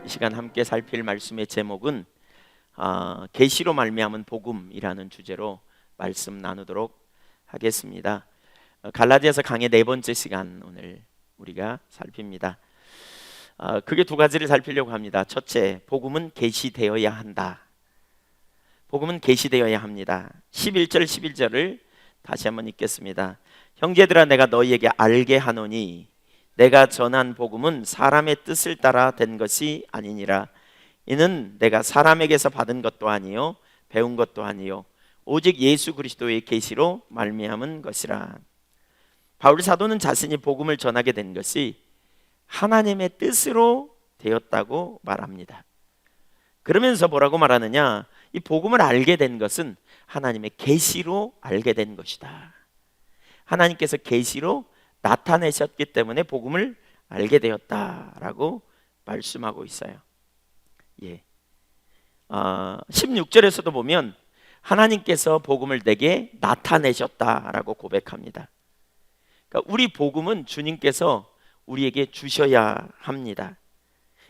이 시간 함께 살필 말씀의 제목은 계시로 말미암은 복음이라는 주제로 말씀 나누도록 하겠습니다. 갈라디아서 강의 네 번째 시간 오늘 우리가 살핍니다. 크게 두 가지를 살피려고 합니다. 첫째, 복음은 계시되어야 한다. 복음은 계시되어야 합니다. 11절 11절을 다시 한번 읽겠습니다. 형제들아, 내가 너희에게 알게 하노니 내가 전한 복음은 사람의 뜻을 따라 된 것이 아니니라. 이는 내가 사람에게서 받은 것도 아니요 배운 것도 아니요 오직 예수 그리스도의 계시로 말미암은 것이라. 바울 사도는 자신이 복음을 전하게 된 것이 하나님의 뜻으로 되었다고 말합니다. 그러면서 뭐라고 말하느냐? 이 복음을 알게 된 것은 하나님의 계시로 알게 된 것이다. 하나님께서 계시로 나타내셨기 때문에 복음을 알게 되었다라고 말씀하고 있어요. 16절에서도 보면 하나님께서 복음을 내게 나타내셨다라고 고백합니다. 그러니까 우리 복음은 주님께서 우리에게 주셔야 합니다.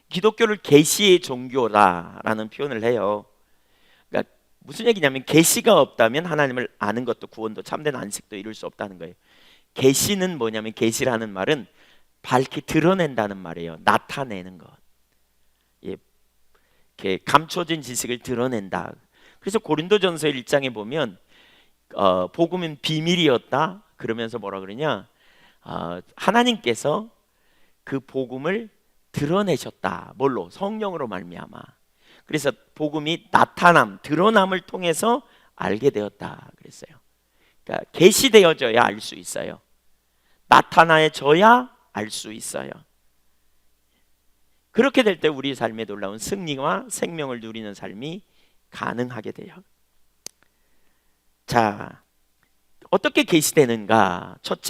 기독교를 계시의 종교다라는 표현을 해요. 그러니까 무슨 얘기냐면 계시가 없다면 하나님을 아는 것도 구원도 참된 안식도 이룰 수 없다는 거예요. 계시는 뭐냐면, 계시라는 말은 밝히 드러낸다는 말이에요. 나타내는 것. 이렇게 감춰진 지식을 드러낸다. 그래서 고린도전서 1장에 보면 복음은 비밀이었다 그러면서 뭐라 그러냐? 하나님께서 그 복음을 드러내셨다. 뭘로? 성령으로 말미암아. 그래서 복음이 나타남, 드러남을 통해서 알게 되었다 그랬어요. 그러니까 계시되어져야 알 수 있어요. 나타나져야 알 수 있어요. 그렇게 될 때 우리 삶에 놀라운 승리와 생명을 누리는 삶이 가능하게 돼요. 자, 어떻게 계시되는가? 첫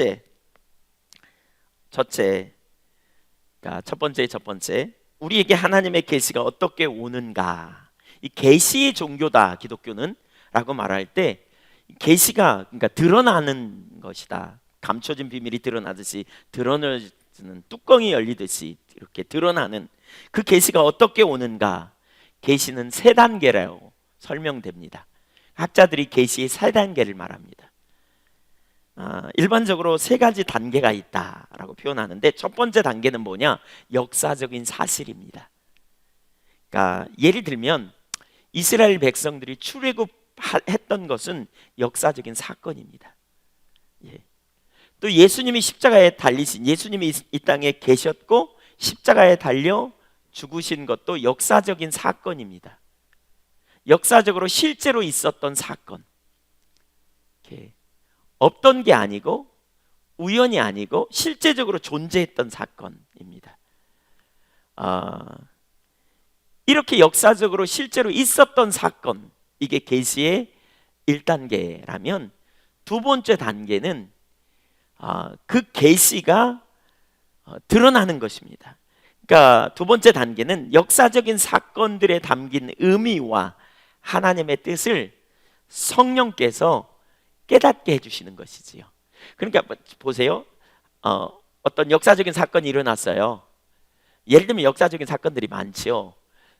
번째, 우리에게 하나님의 계시가 어떻게 오는가? 이 계시의 종교다 기독교는 라고 말할 때, 계시가 그러니까 드러나는 것이다. 감춰진 비밀이 드러나듯이, 드러내는 뚜껑이 열리듯이 이렇게 드러나는 그 계시가 어떻게 오는가? 계시는 세 단계라고 설명됩니다. 학자들이 계시의 세 단계를 말합니다. 일반적으로 세 가지 단계가 있다라고 표현하는데, 첫 번째 단계는 뭐냐? 역사적인 사실입니다. 그러니까 예를 들면 이스라엘 백성들이 출애굽했던 것은 역사적인 사건입니다. 또 예수님이 십자가에 달리신, 예수님이 이 땅에 계셨고 십자가에 달려 죽으신 것도 역사적인 사건입니다. 역사적으로 실제로 있었던 사건. 없던 게 아니고 우연이 아니고 실제적으로 존재했던 사건입니다. 이렇게 역사적으로 실제로 있었던 사건, 이게 계시의 1단계라면 두 번째 단계는 그 계시가 드러나는 것입니다. 그러니까 두 번째 단계는 역사적인 사건들에 담긴 의미와 하나님의 뜻을 성령께서 깨닫게 해주시는 것이지요. 그러니까 보세요. 어떤 역사적인 사건이 일어났어요. 예를 들면 역사적인 사건들이 많지요.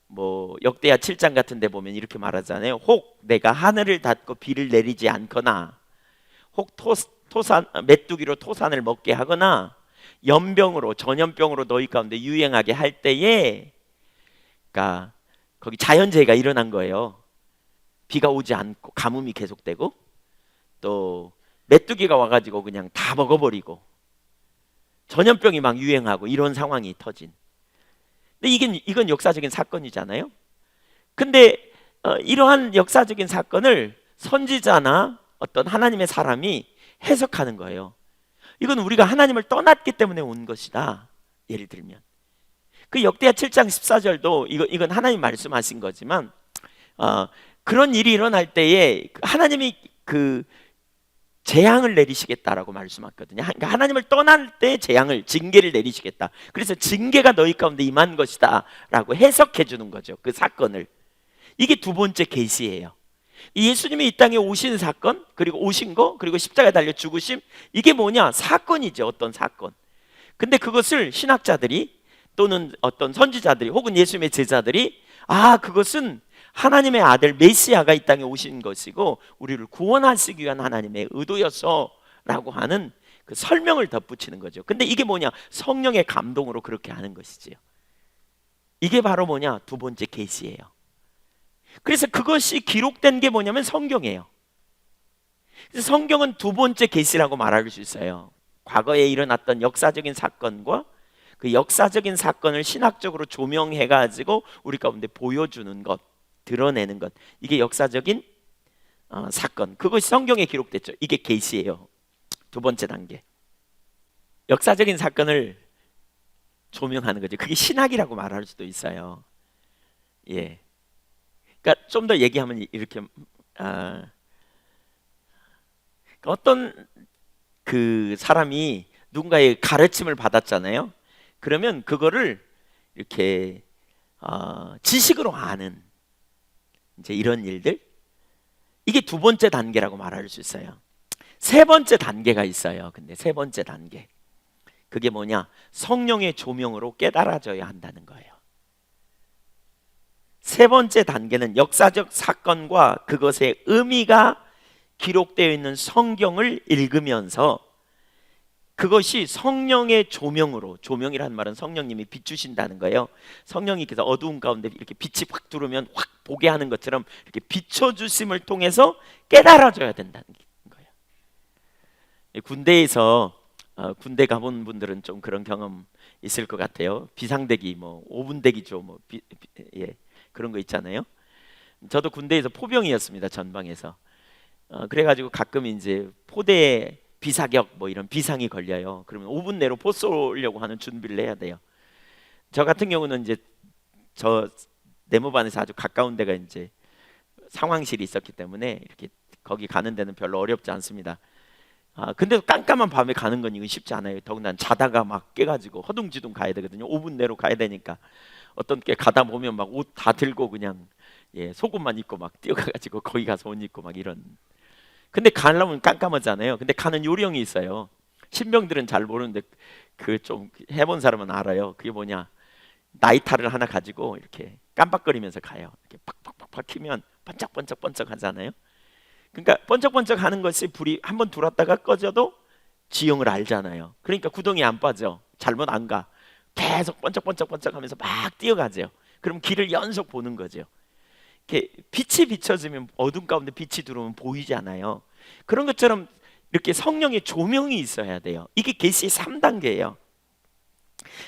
뭐 역대하 7장 같은 데 보면 이렇게 말하잖아요. 혹 내가 하늘을 닫고 비를 내리지 않거나, 혹 토산 메뚜기로 토산을 먹게 하거나, 연병으로 전염병으로 너희 가운데 유행하게 할 때에, 그러니까 거기 자연재해가 일어난 거예요. 비가 오지 않고 가뭄이 계속되고, 또 메뚜기가 와가지고 그냥 다 먹어버리고 전염병이 막 유행하고 이런 상황이 터진. 근데 이건 역사적인 사건이잖아요. 근데 이러한 역사적인 사건을 선지자나 어떤 하나님의 사람이 해석하는 거예요. 이건 우리가 하나님을 떠났기 때문에 온 것이다. 예를 들면 그 역대하 7장 14절도 이건 하나님 말씀하신 거지만, 그런 일이 일어날 때에 하나님이 그 재앙을 내리시겠다라고 말씀하거든요. 그러니까 하나님을 떠날 때 재앙을, 징계를 내리시겠다. 그래서 징계가 너희 가운데 임한 것이다 라고 해석해 주는 거죠, 그 사건을. 이게 두 번째 계시예요. 예수님이 이 땅에 오신 사건, 그리고 오신 거, 그리고 십자가에 달려 죽으심, 이게 뭐냐? 사건이죠. 어떤 사건. 근데 그것을 신학자들이, 또는 어떤 선지자들이 혹은 예수님의 제자들이 그것은 하나님의 아들 메시아가 이 땅에 오신 것이고 우리를 구원하시기 위한 하나님의 의도였어라고 하는 그 설명을 덧붙이는 거죠. 근데 이게 뭐냐? 성령의 감동으로 그렇게 하는 것이지요. 이게 바로 뭐냐? 두 번째 계시예요. 그래서 그것이 기록된 게 뭐냐면 성경이에요. 그래서 성경은 두 번째 계시라고 말할 수 있어요. 과거에 일어났던 역사적인 사건과 그 역사적인 사건을 신학적으로 조명해 가지고 우리 가운데 보여주는 것, 드러내는 것, 이게 역사적인 사건, 그것이 성경에 기록됐죠. 이게 계시예요. 두 번째 단계, 역사적인 사건을 조명하는 거죠. 그게 신학이라고 말할 수도 있어요. 예. 그러니까 좀 더 얘기하면 이렇게 어떤 그 사람이 누군가의 가르침을 받았잖아요. 그러면 그거를 이렇게 지식으로 아는 이제 이런 일들, 이게 두 번째 단계라고 말할 수 있어요. 세 번째 단계가 있어요. 근데 세 번째 단계, 그게 뭐냐? 성령의 조명으로 깨달아져야 한다는 거예요. 세 번째 단계는 역사적 사건과 그것의 의미가 기록되어 있는 성경을 읽으면서 그것이 성령의 조명으로, 조명이라는 말은 성령님이 비추신다는 거예요. 성령님께서 어두운 가운데 이렇게 빛이 확 들어오면 확 보게 하는 것처럼 이렇게 비춰주심을 통해서 깨달아져야 된다는 거예요. 군대에서 군대 가본 분들은 좀 그런 경험 있을 것 같아요. 비상대기, 뭐 5분 대기죠, 뭐 예, 그런 거 있잖아요. 저도 군대에서 포병이었습니다. 전방에서. 그래가지고 가끔 이제 포대에 비사격 뭐 이런 비상이 걸려요. 그러면 5분 내로 포 쏘려고 하는 준비를 해야 돼요. 저 같은 경우는 이제 저 네모반에서 아주 가까운 데가 이제 상황실이 있었기 때문에 이렇게 거기 가는 데는 별로 어렵지 않습니다. 근데 깜깜한 밤에 가는 건 이건 쉽지 않아요. 더군다나 자다가 막 깨가지고 허둥지둥 가야 되거든요. 5분 내로 가야 되니까. 어떤 게 가다 보면 막 옷 다 들고 그냥 속옷만 입고 막 뛰어가가지고 거기 가서 옷 입고 막 이런. 근데 가려면 깜깜하잖아요. 근데 가는 요령이 있어요. 신병들은 잘 모르는데 그 좀 해본 사람은 알아요. 그게 뭐냐? 나이타를 하나 가지고 이렇게 깜빡거리면서 가요. 이렇게 팍팍팍팍 키면 번쩍번쩍번쩍 하잖아요. 그러니까 번쩍번쩍 하는 것이 불이 한번 들어왔다가 꺼져도 지형을 알잖아요. 그러니까 구덩이 안 빠져. 잘못 안 가. 계속 번쩍번쩍번쩍 하면서 막 뛰어가죠. 그럼 길을 연속 보는 거죠. 이렇게 빛이 비춰지면 어둠 가운데 빛이 들어오면 보이지 않아요. 그런 것처럼 이렇게 성령의 조명이 있어야 돼요. 이게 계시의 3단계예요.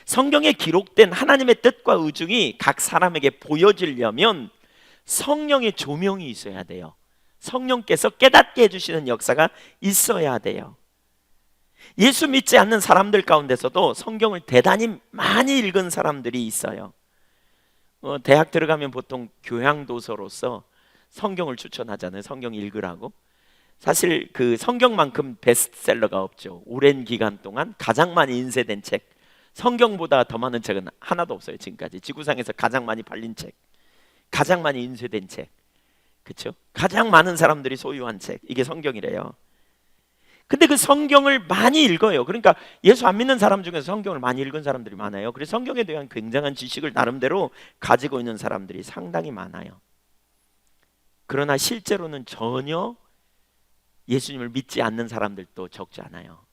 성경에 기록된 하나님의 뜻과 의중이 각 사람에게 보여지려면 성령의 조명이 있어야 돼요. 성령께서 깨닫게 해주시는 역사가 있어야 돼요. 예수 믿지 않는 사람들 가운데서도 성경을 대단히 많이 읽은 사람들이 있어요. 대학 들어가면 보통 교양도서로서 성경을 추천하잖아요. 성경 읽으라고. 사실 그 성경만큼 베스트셀러가 없죠. 오랜 기간 동안 가장 많이 인쇄된 책, 성경보다 더 많은 책은 하나도 없어요. 지금까지 지구상에서 가장 많이 팔린 책, 가장 많이 인쇄된 책, 그렇죠? 가장 많은 사람들이 소유한 책, 이게 성경이래요. 근데 그 성경을 많이 읽어요. 그러니까 예수 안 믿는 사람 중에서 성경을 많이 읽은 사람들이 많아요. 그래서 성경에 대한 굉장한 지식을 나름대로 가지고 있는 사람들이 상당히 많아요. 그러나 실제로는 전혀 예수님을 믿지 않는 사람들도 적지 않아요.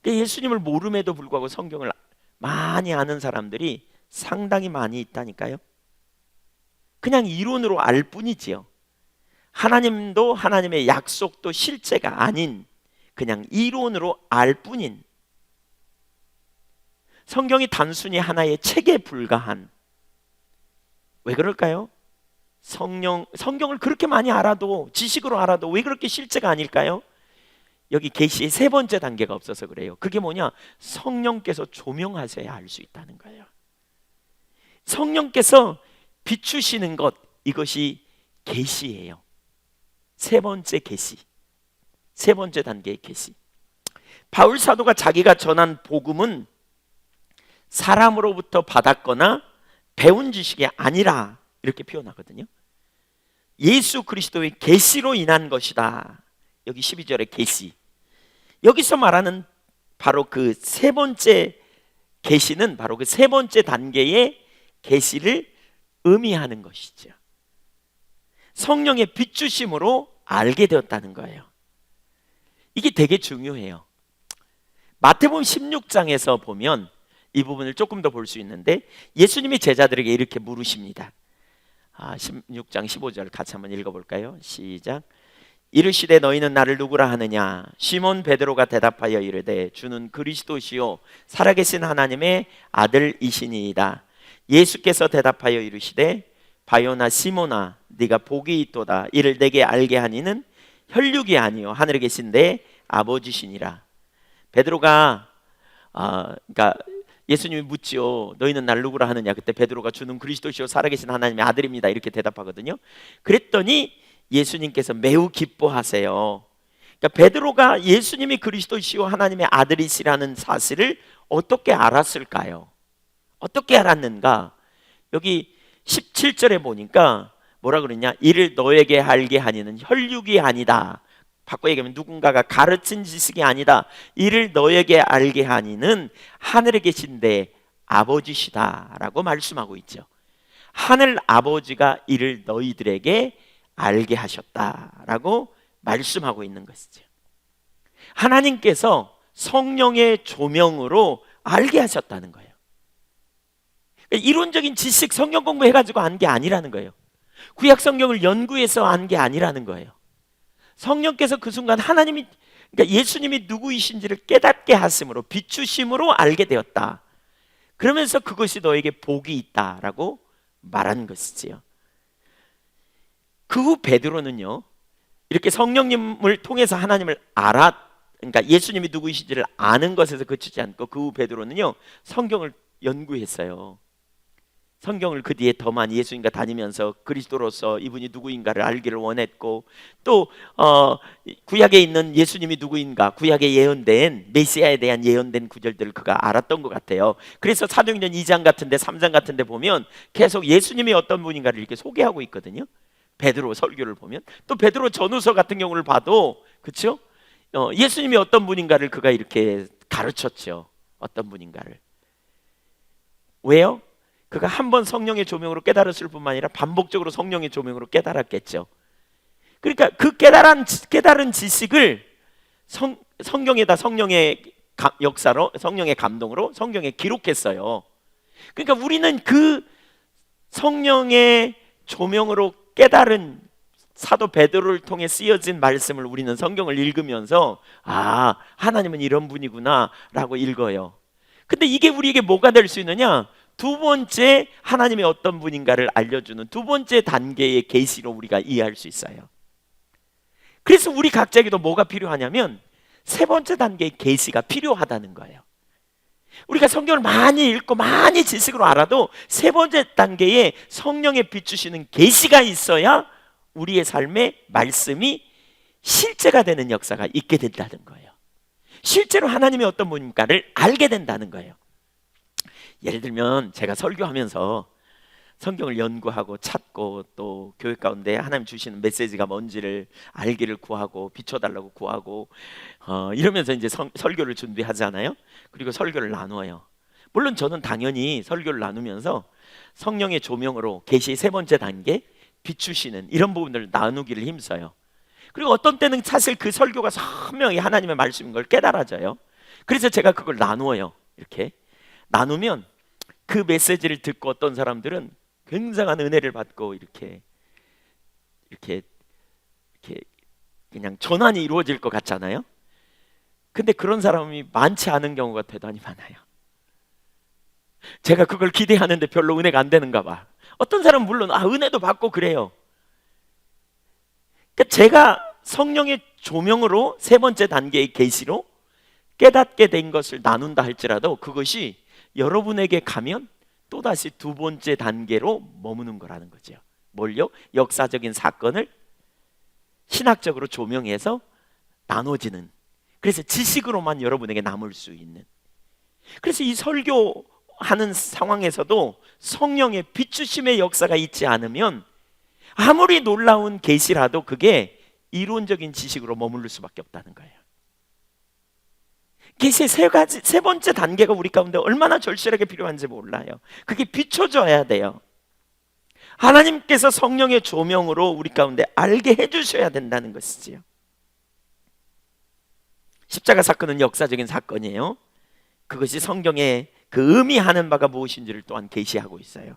그러니까 예수님을 모름에도 불구하고 성경을 많이 아는 사람들이 상당히 많이 있다니까요. 그냥 이론으로 알 뿐이지요. 하나님도 하나님의 약속도 실제가 아닌 그냥 이론으로 알 뿐인, 성경이 단순히 하나의 책에 불과한. 왜 그럴까요? 성경을 그렇게 많이 알아도, 지식으로 알아도 왜 그렇게 실제가 아닐까요? 여기 계시의 세 번째 단계가 없어서 그래요. 그게 뭐냐? 성령께서 조명하셔야 알 수 있다는 거예요. 성령께서 비추시는 것, 이것이 계시예요. 세 번째 계시, 세 번째 단계의 계시. 바울 사도가 자기가 전한 복음은 사람으로부터 받았거나 배운 지식이 아니라 이렇게 표현하거든요. 예수 그리스도의 계시로 인한 것이다. 여기 12절의 계시, 여기서 말하는 바로 그 세 번째 계시는 바로 그 세 번째 단계의 계시를 의미하는 것이죠. 성령의 비추심으로 알게 되었다는 거예요. 이게 되게 중요해요. 마태복음 16장에서 보면 이 부분을 조금 더 볼 수 있는데, 예수님이 제자들에게 이렇게 물으십니다. 16장 15절 같이 한번 읽어볼까요? 시작. 이르시되 너희는 나를 누구라 하느냐? 시몬 베드로가 대답하여 이르되 주는 그리스도시요 살아계신 하나님의 아들이시니이다. 예수께서 대답하여 이르시되 바요나 시몬아 네가 복이 있도다. 이를 내게 알게 하니는 혈육이 아니요 하늘에 계신 내 아버지시니라. 베드로가 그러니까 예수님이 묻지요. 너희는 나를 누구라 하느냐? 그때 베드로가 주는 그리스도시요 살아계신 하나님의 아들입니다. 이렇게 대답하거든요. 그랬더니 예수님께서 매우 기뻐하세요. 그러니까 베드로가 예수님이 그리스도시요 하나님의 아들이시라는 사실을 어떻게 알았을까요? 어떻게 알았는가? 여기 17절에 보니까 뭐라 그러냐? 이를 너에게 알게 하니는 혈육이 아니다. 바꿔 얘기하면 누군가가 가르친 지식이 아니다. 이를 너에게 알게 하니는 하늘에 계신 내 아버지시다라고 말씀하고 있죠. 하늘 아버지가 이를 너희들에게 알게 하셨다라고 말씀하고 있는 것이죠. 하나님께서 성령의 조명으로 알게 하셨다는 거예요. 이론적인 지식 성경 공부해가지고 안 게 아니라는 거예요. 구약 성경을 연구해서 안 게 아니라는 거예요. 성령께서 그 순간 하나님이, 그러니까 예수님이 누구이신지를 깨닫게 하심으로, 비추심으로 알게 되었다. 그러면서 그것이 너에게 복이 있다라고 말한 것이지요. 그 후 베드로는요, 이렇게 성령님을 통해서 하나님을 그러니까 예수님이 누구이신지를 아는 것에서 그치지 않고 그 후 베드로는요 성경을 연구했어요. 성경을 그 뒤에 더 많이 예수님과 다니면서 그리스도로서 이분이 누구인가를 알기를 원했고, 또 구약에 있는 예수님이 누구인가, 구약에 예언된 메시아에 대한 예언된 구절들을 그가 알았던 것 같아요. 그래서 사도행전 2장 같은데 3장 같은데 보면 계속 예수님이 어떤 분인가를 이렇게 소개하고 있거든요. 베드로 설교를 보면, 또 베드로 전후서 같은 경우를 봐도 그렇죠? 예수님이 어떤 분인가를 그가 이렇게 가르쳤죠. 어떤 분인가를. 왜요? 그가 한 번 성령의 조명으로 깨달았을 뿐만 아니라 반복적으로 성령의 조명으로 깨달았겠죠. 그러니까 그 깨달은 지식을 성경에다 성령의 역사로, 성령의 감동으로 성경에 기록했어요. 그러니까 우리는 그 성령의 조명으로 깨달은 사도 베드로를 통해 쓰여진 말씀을 우리는 성경을 읽으면서 하나님은 이런 분이구나 라고 읽어요. 근데 이게 우리에게 뭐가 될 수 있느냐? 두 번째 하나님이 어떤 분인가를 알려주는 두 번째 단계의 계시로 우리가 이해할 수 있어요. 그래서 우리 각자에게도 뭐가 필요하냐면 세 번째 단계의 계시가 필요하다는 거예요. 우리가 성경을 많이 읽고 많이 지식으로 알아도 세 번째 단계에 성령의 비추시는 계시가 있어야 우리의 삶에 말씀이 실제가 되는 역사가 있게 된다는 거예요. 실제로 하나님이 어떤 분인가를 알게 된다는 거예요. 예를 들면 제가 설교하면서 성경을 연구하고 찾고 또 교회 가운데 하나님 주시는 메시지가 뭔지를 알기를 구하고 비춰달라고 구하고 이러면서 이제 설교를 준비하잖아요. 그리고 설교를 나누어요. 물론 저는 당연히 설교를 나누면서 성령의 조명으로 계시의 세 번째 단계 비추시는 이런 부분들을 나누기를 힘써요. 그리고 어떤 때는 사실 그 설교가 선명히 하나님의 말씀인 걸 깨달아져요. 그래서 제가 그걸 나누어요. 이렇게 나누면 그 메시지를 듣고 어떤 사람들은 굉장한 은혜를 받고 이렇게 그냥 전환이 이루어질 것 같잖아요. 근데 그런 사람이 많지 않은 경우가 대단히 많아요. 제가 그걸 기대하는데 별로 은혜가 안 되는가 봐. 어떤 사람은 물론 은혜도 받고 그래요. 그러니까 제가 성령의 조명으로 세 번째 단계의 계시로 깨닫게 된 것을 나눈다 할지라도 그것이 여러분에게 가면 또다시 두 번째 단계로 머무는 거라는 거죠. 뭘요? 역사적인 사건을 신학적으로 조명해서 나눠지는, 그래서 지식으로만 여러분에게 남을 수 있는. 그래서 이 설교하는 상황에서도 성령의 비추심의 역사가 있지 않으면 아무리 놀라운 계시라도 그게 이론적인 지식으로 머무를 수밖에 없다는 거예요. 계시의 세 번째 단계가 우리 가운데 얼마나 절실하게 필요한지 몰라요. 그게 비춰져야 돼요. 하나님께서 성령의 조명으로 우리 가운데 알게 해주셔야 된다는 것이지요. 십자가 사건은 역사적인 사건이에요. 그것이 성경에 그 의미하는 바가 무엇인지를 또한 계시하고 있어요.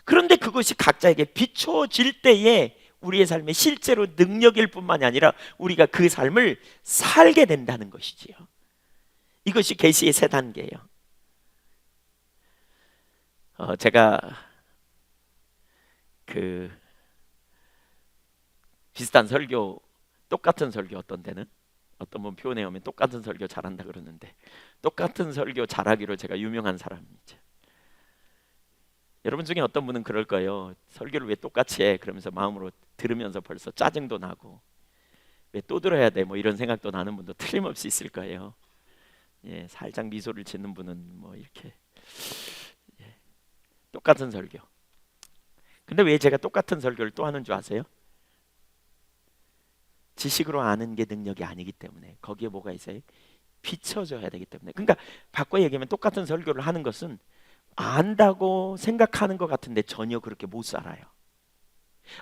그런데 그것이 각자에게 비춰질 때에 우리의 삶에 실제로 능력일 뿐만이 아니라 우리가 그 삶을 살게 된다는 것이지요. 이것이 계시의 세 단계예요. 제가 그 비슷한 설교, 똑같은 설교, 어떤 때는 어떤 분 표현해 오면 똑같은 설교 잘한다 그러는데, 똑같은 설교 잘하기로 제가 유명한 사람이죠. 여러분 중에 어떤 분은 그럴 거예요. 설교를 왜 똑같이 해? 그러면서 마음으로 들으면서 벌써 짜증도 나고 왜 또 들어야 돼? 뭐 이런 생각도 나는 분도 틀림없이 있을 거예요. 예, 살짝 미소를 짓는 분은 뭐 이렇게 똑같은 설교. 근데 왜 제가 똑같은 설교를 또 하는 줄 아세요? 지식으로 아는 게 능력이 아니기 때문에. 거기에 뭐가 있어요? 비춰져야 되기 때문에. 그러니까 바꿔 얘기하면 똑같은 설교를 하는 것은 안다고 생각하는 것 같은데 전혀 그렇게 못 살아요.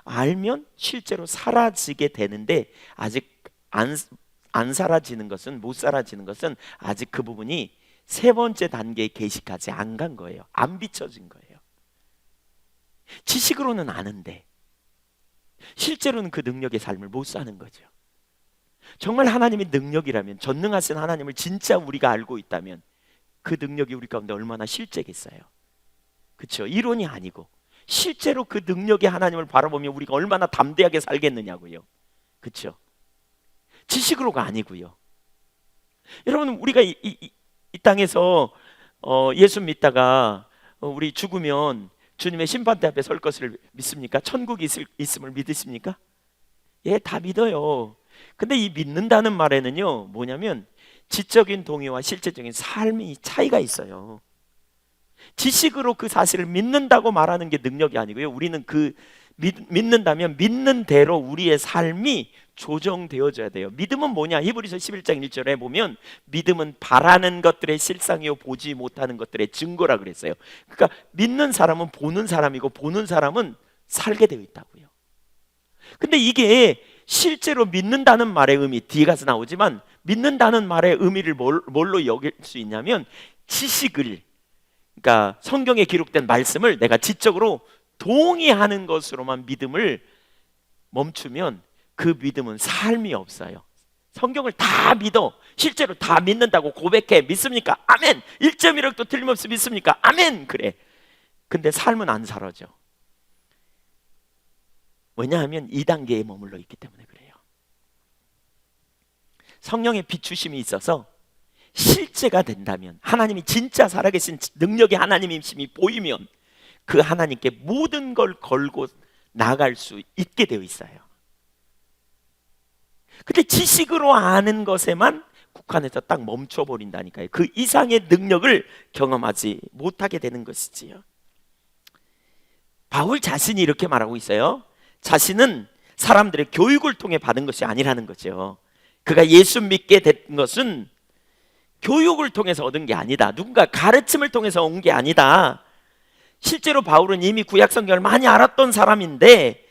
알면 실제로 사라지게 되는데 아직 안 사라지는 것은, 못 사라지는 것은 아직 그 부분이 세 번째 단계의 계시까지 안 간 거예요. 안 비춰진 거예요. 지식으로는 아는데 실제로는 그 능력의 삶을 못 사는 거죠. 정말 하나님의 능력이라면, 전능하신 하나님을 진짜 우리가 알고 있다면 그 능력이 우리 가운데 얼마나 실제겠어요. 그렇죠? 이론이 아니고 실제로 그 능력의 하나님을 바라보며 우리가 얼마나 담대하게 살겠느냐고요. 그렇죠? 지식으로가 아니고요. 여러분, 우리가 이 땅에서 예수 믿다가 우리 죽으면 주님의 심판대 앞에 설 것을 믿습니까? 천국이 있음을 믿으십니까? 예, 다 믿어요. 근데 이 믿는다는 말에는요, 뭐냐면 지적인 동의와 실제적인 삶이 차이가 있어요. 지식으로 그 사실을 믿는다고 말하는 게 능력이 아니고요, 우리는 그 믿는다면 믿는 대로 우리의 삶이 조정되어져야 돼요. 믿음은 뭐냐? 히브리서 11장 1절에 보면 믿음은 바라는 것들의 실상이요 보지 못하는 것들의 증거라 그랬어요. 그러니까 믿는 사람은 보는 사람이고 보는 사람은 살게 되어 있다고요. 근데 이게 실제로 믿는다는 말의 의미, 뒤에 가서 나오지만 믿는다는 말의 의미를 뭘로 여길 수 있냐면 지식을, 그러니까 성경에 기록된 말씀을 내가 지적으로 동의하는 것으로만 믿음을 멈추면 그 믿음은 삶이 없어요. 성경을 다 믿어, 실제로 다 믿는다고 고백해. 믿습니까? 아멘. 1.1억도 틀림없이 믿습니까? 아멘. 그래. 근데 삶은 안 살아져. 왜냐하면 2단계에 머물러 있기 때문에 그래요. 성령의 비추심이 있어서 실제가 된다면, 하나님이 진짜 살아계신 능력의 하나님이심이 보이면 그 하나님께 모든 걸 걸고 나갈 수 있게 되어 있어요. 근데 지식으로 아는 것에만 국한해서 딱 멈춰버린다니까요. 그 이상의 능력을 경험하지 못하게 되는 것이지요. 바울 자신이 이렇게 말하고 있어요. 자신은 사람들의 교육을 통해 받은 것이 아니라는 거죠. 그가 예수 믿게 된 것은 교육을 통해서 얻은 게 아니다. 누군가 가르침을 통해서 온 게 아니다. 실제로 바울은 이미 구약 성경을 많이 알았던 사람인데,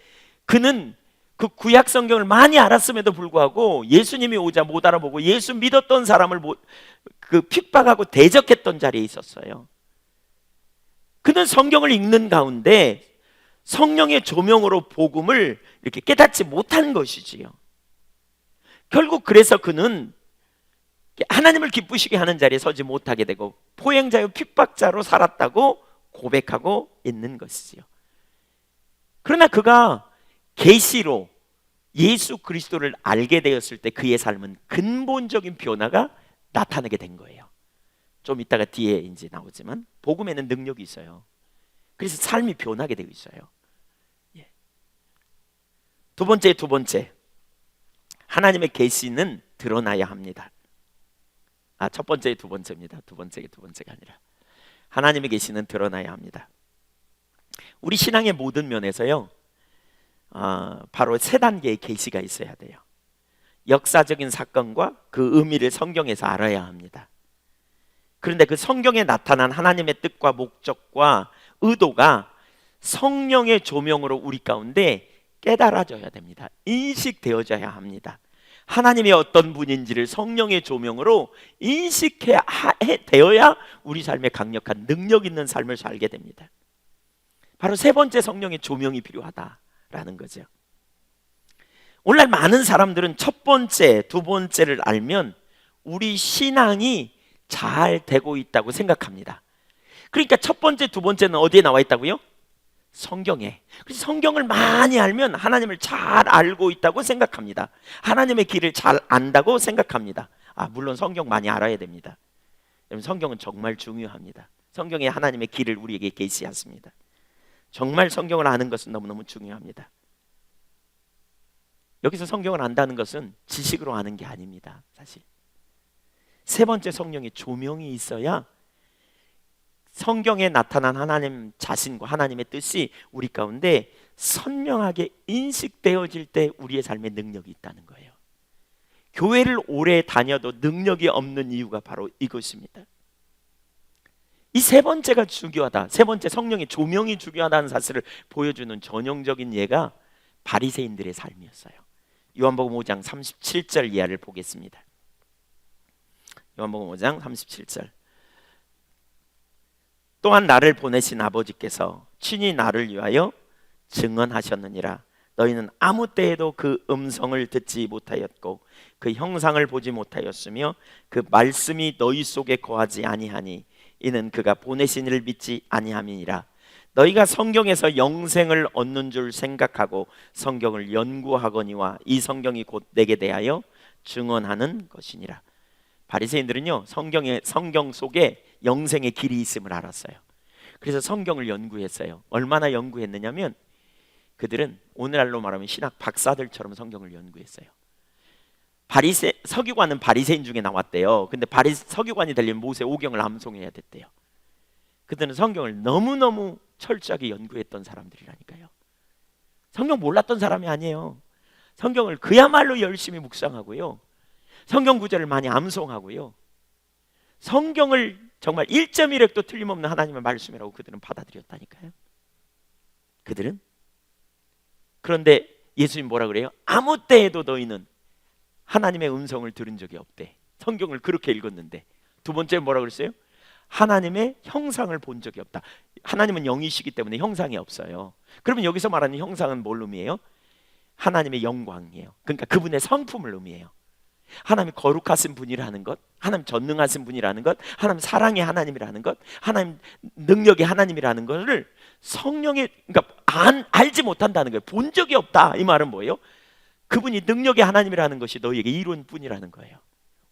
그는 그 구약 성경을 많이 알았음에도 불구하고 예수님이 오자 못 알아보고 예수 믿었던 사람을 그 핍박하고 대적했던 자리에 있었어요. 그는 성경을 읽는 가운데 성령의 조명으로 복음을 이렇게 깨닫지 못한 것이지요. 결국 그래서 그는 하나님을 기쁘시게 하는 자리에 서지 못하게 되고 포행자요 핍박자로 살았다고 고백하고 있는 것이지요. 그러나 그가 계시로 예수 그리스도를 알게 되었을 때 그의 삶은 근본적인 변화가 나타나게 된 거예요. 좀 이따가 뒤에 이제 나오지만 복음에는 능력이 있어요. 그래서 삶이 변하게 되고 있어요. 예. 두 번째, 하나님의 계시는 드러나야 합니다. 첫 번째 두 번째입니다. 두 번째가 아니라 하나님의 계시는 드러나야 합니다. 우리 신앙의 모든 면에서요, 바로 세 단계의 계시가 있어야 돼요. 역사적인 사건과 그 의미를 성경에서 알아야 합니다. 그런데 그 성경에 나타난 하나님의 뜻과 목적과 의도가 성령의 조명으로 우리 가운데 깨달아져야 됩니다. 인식되어져야 합니다. 하나님이 어떤 분인지를 성령의 조명으로 인식되어야 우리 삶에 강력한 능력 있는 삶을 살게 됩니다. 바로 세 번째 성령의 조명이 필요하다라는 거죠. 오늘날 많은 사람들은 첫 번째, 두 번째를 알면 우리 신앙이 잘 되고 있다고 생각합니다. 그러니까 첫 번째, 두 번째는 어디에 나와 있다고요? 성경에. 그래서 성경을 많이 알면 하나님을 잘 알고 있다고 생각합니다. 하나님의 길을 잘 안다고 생각합니다. 물론 성경 많이 알아야 됩니다. 여러분, 성경은 정말 중요합니다. 성경에 하나님의 길을 우리에게 계시했습니다. 정말 성경을 아는 것은 너무너무 중요합니다. 여기서 성경을 안다는 것은 지식으로 아는 게 아닙니다. 사실 세 번째 성령의 조명이 있어야 성경에 나타난 하나님 자신과 하나님의 뜻이 우리 가운데 선명하게 인식되어질 때 우리의 삶에 능력이 있다는 거예요. 교회를 오래 다녀도 능력이 없는 이유가 바로 이것입니다. 이 세 번째가 중요하다, 세 번째 성령의 조명이 중요하다는 사실을 보여주는 전형적인 예가 바리새인들의 삶이었어요. 요한복음 5장 37절 이하를 보겠습니다. 요한복음 5장 37절. 또한 나를 보내신 아버지께서 친히 나를 위하여 증언하셨느니라. 너희는 아무 때에도 그 음성을 듣지 못하였고 그 형상을 보지 못하였으며 그 말씀이 너희 속에 거하지 아니하니 이는 그가 보내신 이를 믿지 아니함이니라. 너희가 성경에서 영생을 얻는 줄 생각하고 성경을 연구하거니와 이 성경이 곧 내게 대하여 증언하는 것이니라. 바리새인들은요, 성경 속에 영생의 길이 있음을 알았어요. 그래서 성경을 연구했어요. 얼마나 연구했느냐면 그들은 오늘날로 말하면 신학 박사들처럼 성경을 연구했어요. 서기관은 바리새인 중에 나왔대요. 근데 서기관이 되려면 모세 오경을 암송해야 됐대요. 그들은 성경을 너무너무 철저하게 연구했던 사람들이라니까요. 성경 몰랐던 사람이 아니에요. 성경을 그야말로 열심히 묵상하고요, 성경 구절을 많이 암송하고요, 성경을 정말 1.1획도 틀림없는 하나님의 말씀이라고 그들은 받아들였다니까요. 그들은. 그런데 예수님 뭐라 그래요? 아무 때에도 너희는 하나님의 음성을 들은 적이 없대. 성경을 그렇게 읽었는데. 두 번째 뭐라 그랬어요? 하나님의 형상을 본 적이 없다. 하나님은 영이시기 때문에 형상이 없어요. 그러면 여기서 말하는 형상은 뭘 의미해요? 하나님의 영광이에요. 그러니까 그분의 성품을 의미해요. 하나님 거룩하신 분이라는 것, 하나님 전능하신 분이라는 것, 하나님 사랑의 하나님이라는 것, 하나님 능력의 하나님이라는 것을 성령의, 그러니까 알지 못한다는 거예요. 본 적이 없다. 이 말은 뭐예요? 그분이 능력의 하나님이라는 것이 너희에게 이론뿐이라는 거예요.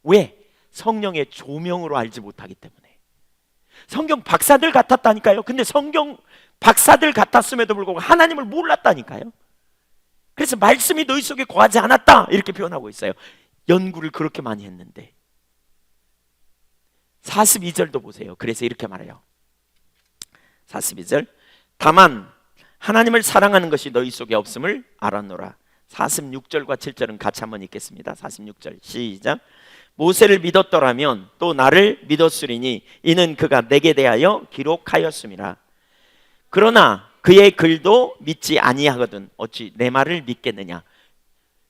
왜? 성령의 조명으로 알지 못하기 때문에. 성경 박사들 같았다니까요. 근데 성경 박사들 같았음에도 불구하고 하나님을 몰랐다니까요. 그래서 말씀이 너희 속에 거하지 않았다 이렇게 표현하고 있어요. 연구를 그렇게 많이 했는데. 42절도 보세요. 그래서 이렇게 말해요. 42절. 다만 하나님을 사랑하는 것이 너희 속에 없음을 알았노라. 46절과 7절은 같이 한번 읽겠습니다. 46절 시작. 모세를 믿었더라면 또 나를 믿었으리니 이는 그가 내게 대하여 기록하였음이라. 그러나 그의 글도 믿지 아니하거든 어찌 내 말을 믿겠느냐.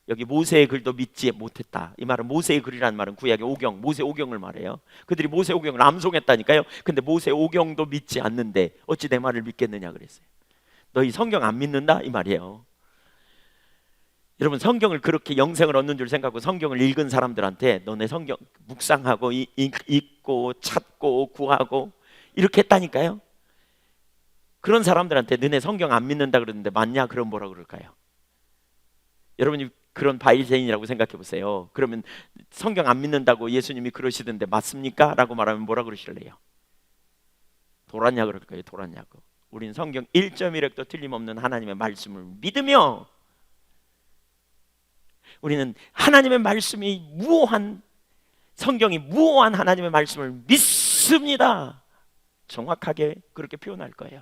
여기 모세의 글도 믿지 못했다. 이 말은 모세의 글이라는 말은 구약의 오경, 모세 오경을 말해요. 그들이 모세 오경을 암송했다니까요. 근데 모세 오경도 믿지 않는데 어찌 내 말을 믿겠느냐 그랬어요. 너희 성경 안 믿는다? 이 말이에요. 여러분, 성경을 그렇게 영생을 얻는 줄 생각하고 성경을 읽은 사람들한테 너네 성경 묵상하고 읽고 찾고 구하고 이렇게 했다니까요. 그런 사람들한테 너네 성경 안 믿는다 그러는데 맞냐? 그럼 뭐라 그럴까요? 여러분이 그런 바리새인이라고 생각해 보세요. 그러면 성경 안 믿는다고 예수님이 그러시던데 맞습니까? 라고 말하면 뭐라 그러실래요? 돌았냐 그럴 거예요. 돌았냐고. 우린 성경 1.1획도 틀림없는 하나님의 말씀을 믿으며 우리는 하나님의 말씀이 무오한, 성경이 무오한 하나님의 말씀을 믿습니다. 정확하게 그렇게 표현할 거예요.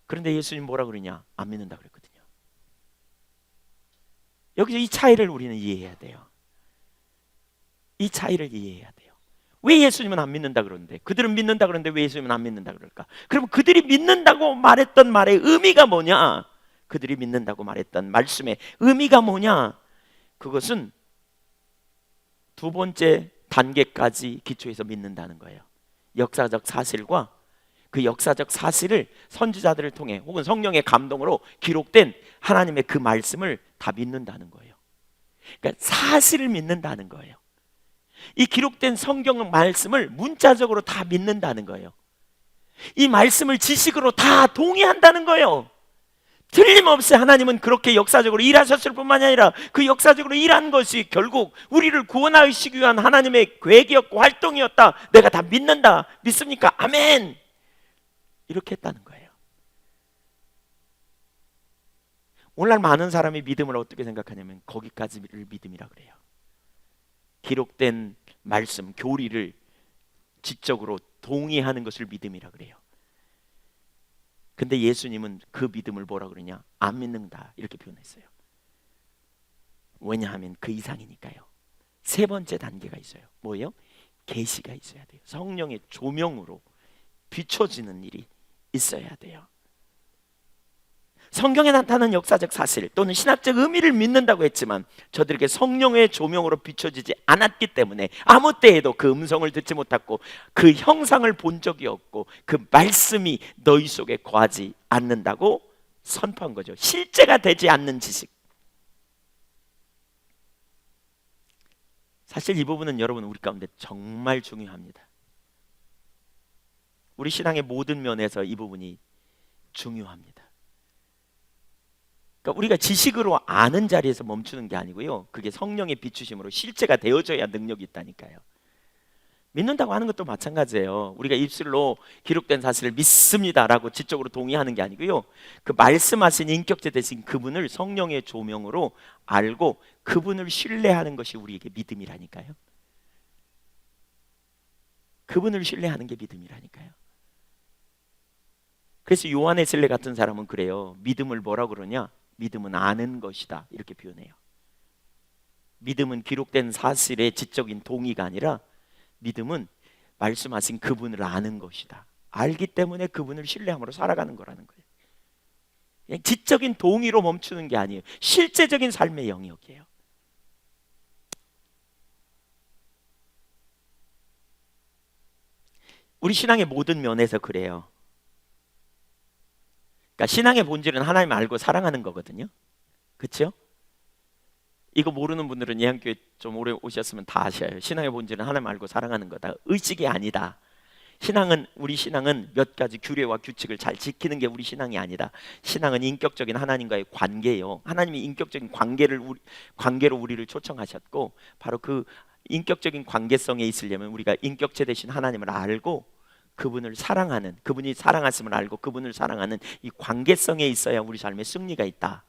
그런데 예수님 뭐라 그러냐? 안 믿는다 그랬거든요. 여기서 이 차이를 우리는 이해해야 돼요. 이 차이를 이해해야 돼요. 왜 예수님은 안 믿는다 그러는데, 그들은 믿는다 그러는데 왜 예수님은 안 믿는다 그럴까? 그러면 그들이 믿는다고 말했던 말의 의미가 뭐냐? 그들이 믿는다고 말했던 말씀의 의미가 뭐냐? 그것은 두 번째 단계까지 기초해서 믿는다는 거예요. 역사적 사실과 그 역사적 사실을 선지자들을 통해 혹은 성령의 감동으로 기록된 하나님의 그 말씀을 다 믿는다는 거예요. 그러니까 사실을 믿는다는 거예요. 이 기록된 성경 말씀을 문자적으로 다 믿는다는 거예요. 이 말씀을 지식으로 다 동의한다는 거예요. 틀림없이 하나님은 그렇게 역사적으로 일하셨을 뿐만이 아니라 그 역사적으로 일한 것이 결국 우리를 구원하시기 위한 하나님의 계획이었고 활동이었다. 내가 다 믿는다. 믿습니까? 아멘. 이렇게 했다는 거예요. 오늘날 많은 사람이 믿음을 어떻게 생각하냐면 거기까지를 믿음이라 그래요. 기록된 말씀, 교리를 지적으로 동의하는 것을 믿음이라 그래요. 근데 예수님은 그 믿음을 뭐라 그러냐? 안 믿는다 이렇게 표현했어요. 왜냐하면 그 이상이니까요. 세 번째 단계가 있어요. 뭐예요? 계시가 있어야 돼요. 성령의 조명으로 비춰지는 일이 있어야 돼요. 성경에 나타난 역사적 사실 또는 신학적 의미를 믿는다고 했지만 저들에게 성령의 조명으로 비춰지지 않았기 때문에 아무 때에도 그 음성을 듣지 못했고 그 형상을 본 적이 없고 그 말씀이 너희 속에 거하지 않는다고 선포한 거죠. 실제가 되지 않는 지식. 사실 이 부분은 여러분 우리 가운데 정말 중요합니다. 우리 신앙의 모든 면에서 이 부분이 중요합니다. 그러니까 우리가 지식으로 아는 자리에서 멈추는 게 아니고요. 그게 성령의 비추심으로 실제가 되어져야 능력이 있다니까요. 믿는다고 하는 것도 마찬가지예요. 우리가 입술로 기록된 사실을 믿습니다라고 지적으로 동의하는 게 아니고요. 그 말씀하신 인격체 되신 그분을 성령의 조명으로 알고 그분을 신뢰하는 것이 우리에게 믿음이라니까요. 그분을 신뢰하는 게 믿음이라니까요. 그래서 요한 웨슬리 같은 사람은 그래요. 믿음을 뭐라 그러냐? 믿음은 아는 것이다 이렇게 표현해요. 믿음은 기록된 사실의 지적인 동의가 아니라 믿음은 말씀하신 그분을 아는 것이다. 알기 때문에 그분을 신뢰함으로 살아가는 거라는 거예요. 그냥 지적인 동의로 멈추는 게 아니에요. 실제적인 삶의 영역이에요. 우리 신앙의 모든 면에서 그래요. 그러니까 신앙의 본질은 하나님 알고 사랑하는 거거든요. 그렇죠? 이거 모르는 분들은 예한교회 좀 오래 오셨으면 다 아셔요. 신앙의 본질은 하나님 알고 사랑하는 거다. 의식이 아니다. 우리 신앙은 몇 가지 규례와 규칙을 잘 지키는 게 우리 신앙이 아니다. 신앙은 인격적인 하나님과의 관계예요. 하나님이 인격적인 관계로 우리를 초청하셨고 바로 그 인격적인 관계성에 있으려면 우리가 인격체 되신 하나님을 알고 그분을 사랑하는, 그분이 사랑하심을 알고 그분을 사랑하는 이 관계성에 있어야 우리 삶에 승리가 있다.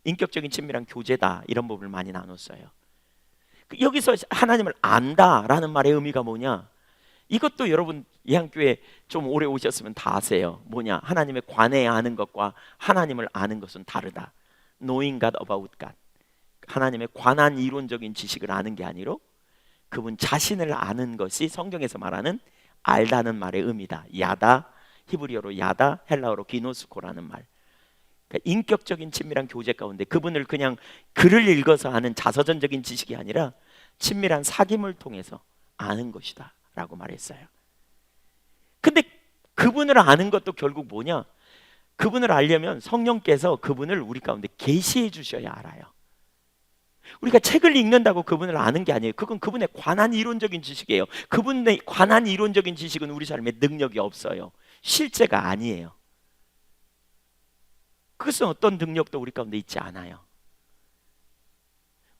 인격적인 친밀한 교제다. 이런 부분을 많이 나눴어요. 여기서 하나님을 안다라는 말의 의미가 뭐냐? 이것도 여러분 예한교회 좀 오래 오셨으면 다 아세요. 뭐냐? 하나님에 관해 아는 것과 하나님을 아는 것은 다르다. Knowing God about God. 하나님에 관한 이론적인 지식을 아는 게 아니라 그분 자신을 아는 것이 성경에서 말하는 알다는 말의 의미다. 야다, 히브리어로 야다, 헬라어로 기노스코라는 말. 그러니까 인격적인 친밀한 교제 가운데 그분을 그냥 글을 읽어서 아는 자서전적인 지식이 아니라 친밀한 사귐을 통해서 아는 것이다 라고 말했어요. 근데 그분을 아는 것도 결국 뭐냐? 그분을 알려면 성령께서 그분을 우리 가운데 계시해 주셔야 알아요. 우리가 책을 읽는다고 그분을 아는 게 아니에요. 그건 그분에 관한 이론적인 지식이에요. 그분에 관한 이론적인 지식은 우리 삶에 능력이 없어요. 실제가 아니에요. 그것은 어떤 능력도 우리 가운데 있지 않아요.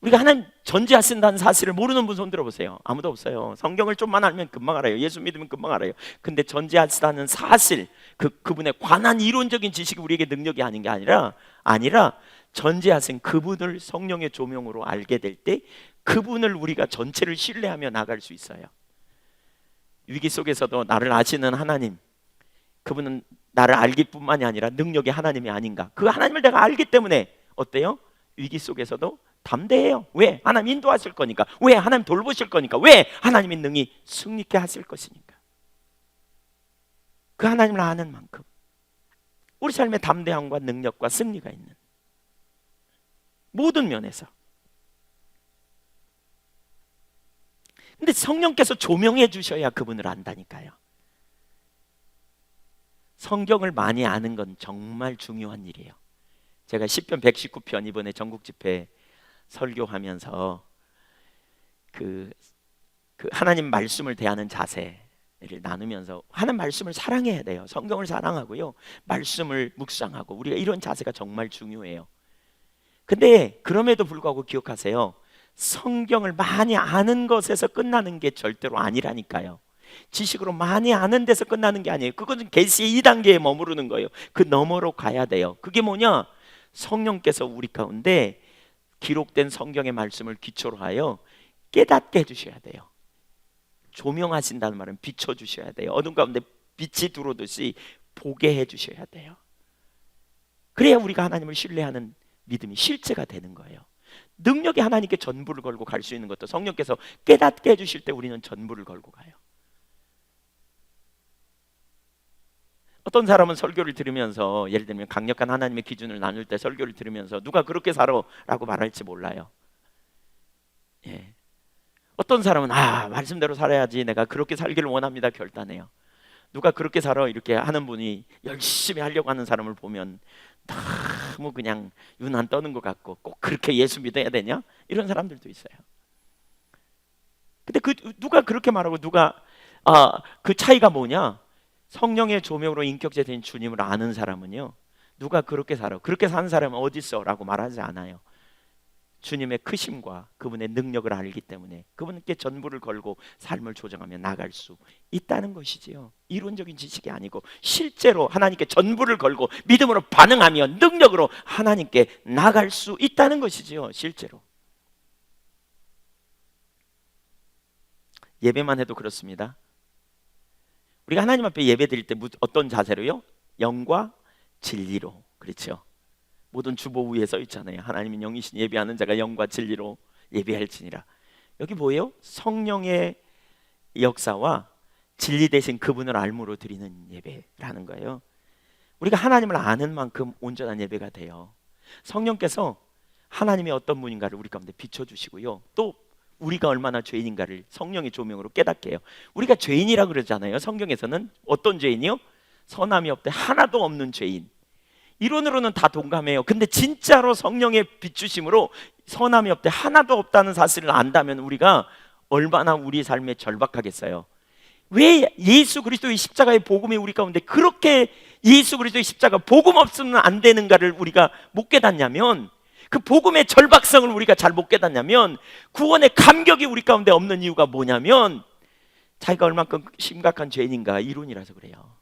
우리가 하나님 전지하신다는 사실을 모르는 분 손 들어보세요. 아무도 없어요. 성경을 좀만 알면 금방 알아요. 예수 믿으면 금방 알아요. 근데 전지하시다는 사실, 그분에 관한 이론적인 지식이 우리에게 능력이 아닌 게 아니라 전지하신 그분을 성령의 조명으로 알게 될 때 그분을 우리가 전체를 신뢰하며 나갈 수 있어요. 위기 속에서도 나를 아시는 하나님, 그분은 나를 알기뿐만이 아니라 능력의 하나님이 아닌가. 그 하나님을 내가 알기 때문에 어때요? 위기 속에서도 담대해요. 왜? 하나님 인도하실 거니까. 왜? 하나님 돌보실 거니까. 왜? 하나님의 능히 승리케 하실 것이니까. 그 하나님을 아는 만큼 우리 삶에 담대함과 능력과 승리가 있는 모든 면에서. 근데 성령께서 조명해 주셔야 그분을 안다니까요. 성경을 많이 아는 건 정말 중요한 일이에요. 제가 시편 119편 이번에 전국 집회 설교하면서 그 하나님 말씀을 대하는 자세를 나누면서 하나님 말씀을 사랑해야 돼요. 성경을 사랑하고요, 말씀을 묵상하고, 우리가 이런 자세가 정말 중요해요. 근데 그럼에도 불구하고 기억하세요. 성경을 많이 아는 것에서 끝나는 게 절대로 아니라니까요. 지식으로 많이 아는 데서 끝나는 게 아니에요. 그것은 계시의 2단계에 머무르는 거예요. 그 너머로 가야 돼요. 그게 뭐냐? 성령께서 우리 가운데 기록된 성경의 말씀을 기초로 하여 깨닫게 해주셔야 돼요. 조명하신다는 말은 비춰주셔야 돼요. 어둠 가운데 빛이 들어오듯이 보게 해주셔야 돼요. 그래야 우리가 하나님을 신뢰하는 믿음이 실제가 되는 거예요. 능력이 하나님께 전부를 걸고 갈 수 있는 것도 성령께서 깨닫게 해주실 때 우리는 전부를 걸고 가요. 어떤 사람은 설교를 들으면서, 예를 들면 강력한 하나님의 기준을 나눌 때 설교를 들으면서 누가 그렇게 살아 라고 말할지 몰라요. 예. 어떤 사람은 말씀대로 살아야지, 내가 그렇게 살기를 원합니다 결단해요. 누가 그렇게 살아 이렇게 하는 분이 열심히 하려고 하는 사람을 보면 너무 그냥 유난 떠는 것 같고, 꼭 그렇게 예수 믿어야 되냐? 이런 사람들도 있어요. 근데 누가 그렇게 말하고 누가 그 차이가 뭐냐? 성령의 조명으로 인격체 된 주님을 아는 사람은요, 누가 그렇게 살아, 그렇게 사는 사람은 어디 있어? 라고 말하지 않아요. 주님의 크심과 그분의 능력을 알기 때문에 그분께 전부를 걸고 삶을 조정하며 나갈 수 있다는 것이지요. 이론적인 지식이 아니고 실제로 하나님께 전부를 걸고 믿음으로 반응하며 능력으로 하나님께 나갈 수 있다는 것이지요. 실제로. 예배만 해도 그렇습니다. 우리가 하나님 앞에 예배 드릴 때 어떤 자세로요? 영과 진리로. 그렇죠. 모든 주보 위에 써 있잖아요. 하나님은 영이신 예배하는 자가 영과 진리로 예배할지니라. 여기 뭐예요? 성령의 역사와 진리 대신 그분을 알므로 드리는 예배라는 거예요. 우리가 하나님을 아는 만큼 온전한 예배가 돼요. 성령께서 하나님이 어떤 분인가를 우리 가운데 비춰주시고요, 또 우리가 얼마나 죄인인가를 성령의 조명으로 깨닫게 해요. 우리가 죄인이라 그러잖아요. 성경에서는 어떤 죄인이요? 선함이 없대 하나도 없는 죄인. 이론으로는 다 동감해요. 근데 진짜로 성령의 비추심으로 선함이 없대 하나도 없다는 사실을 안다면 우리가 얼마나 우리 삶에 절박하겠어요. 왜 예수 그리스도의 십자가의 복음이 우리 가운데 그렇게 예수 그리스도의 십자가 복음 없으면 안 되는가를 우리가 못 깨닫냐면, 그 복음의 절박성을 우리가 잘 못 깨닫냐면, 구원의 감격이 우리 가운데 없는 이유가 뭐냐면 자기가 얼만큼 심각한 죄인인가 이론이라서 그래요.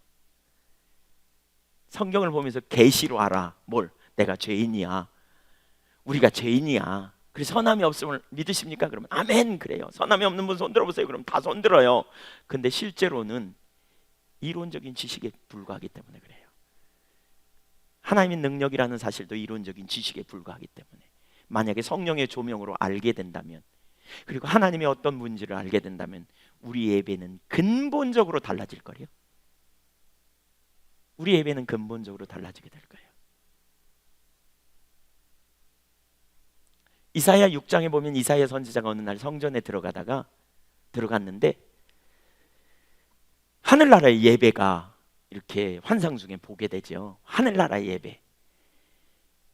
성경을 보면서 계시로 알아. 뭘? 내가 죄인이야. 우리가 죄인이야. 그래서 선함이 없음을 믿으십니까? 그러면 아멘 그래요. 선함이 없는 분 손 들어보세요. 그럼 다 손 들어요. 근데 실제로는 이론적인 지식에 불과하기 때문에 그래요. 하나님의 능력이라는 사실도 이론적인 지식에 불과하기 때문에, 만약에 성령의 조명으로 알게 된다면, 그리고 하나님의 어떤 문제를 알게 된다면 우리 예배는 근본적으로 달라질 거예요. 우리 예배는 근본적으로 달라지게 될 거예요. 이사야 6장에 보면 이사야 선지자가 어느 날 성전에 들어갔는데 하늘나라의 예배가 이렇게 환상 중에 보게 되죠. 하늘나라의 예배,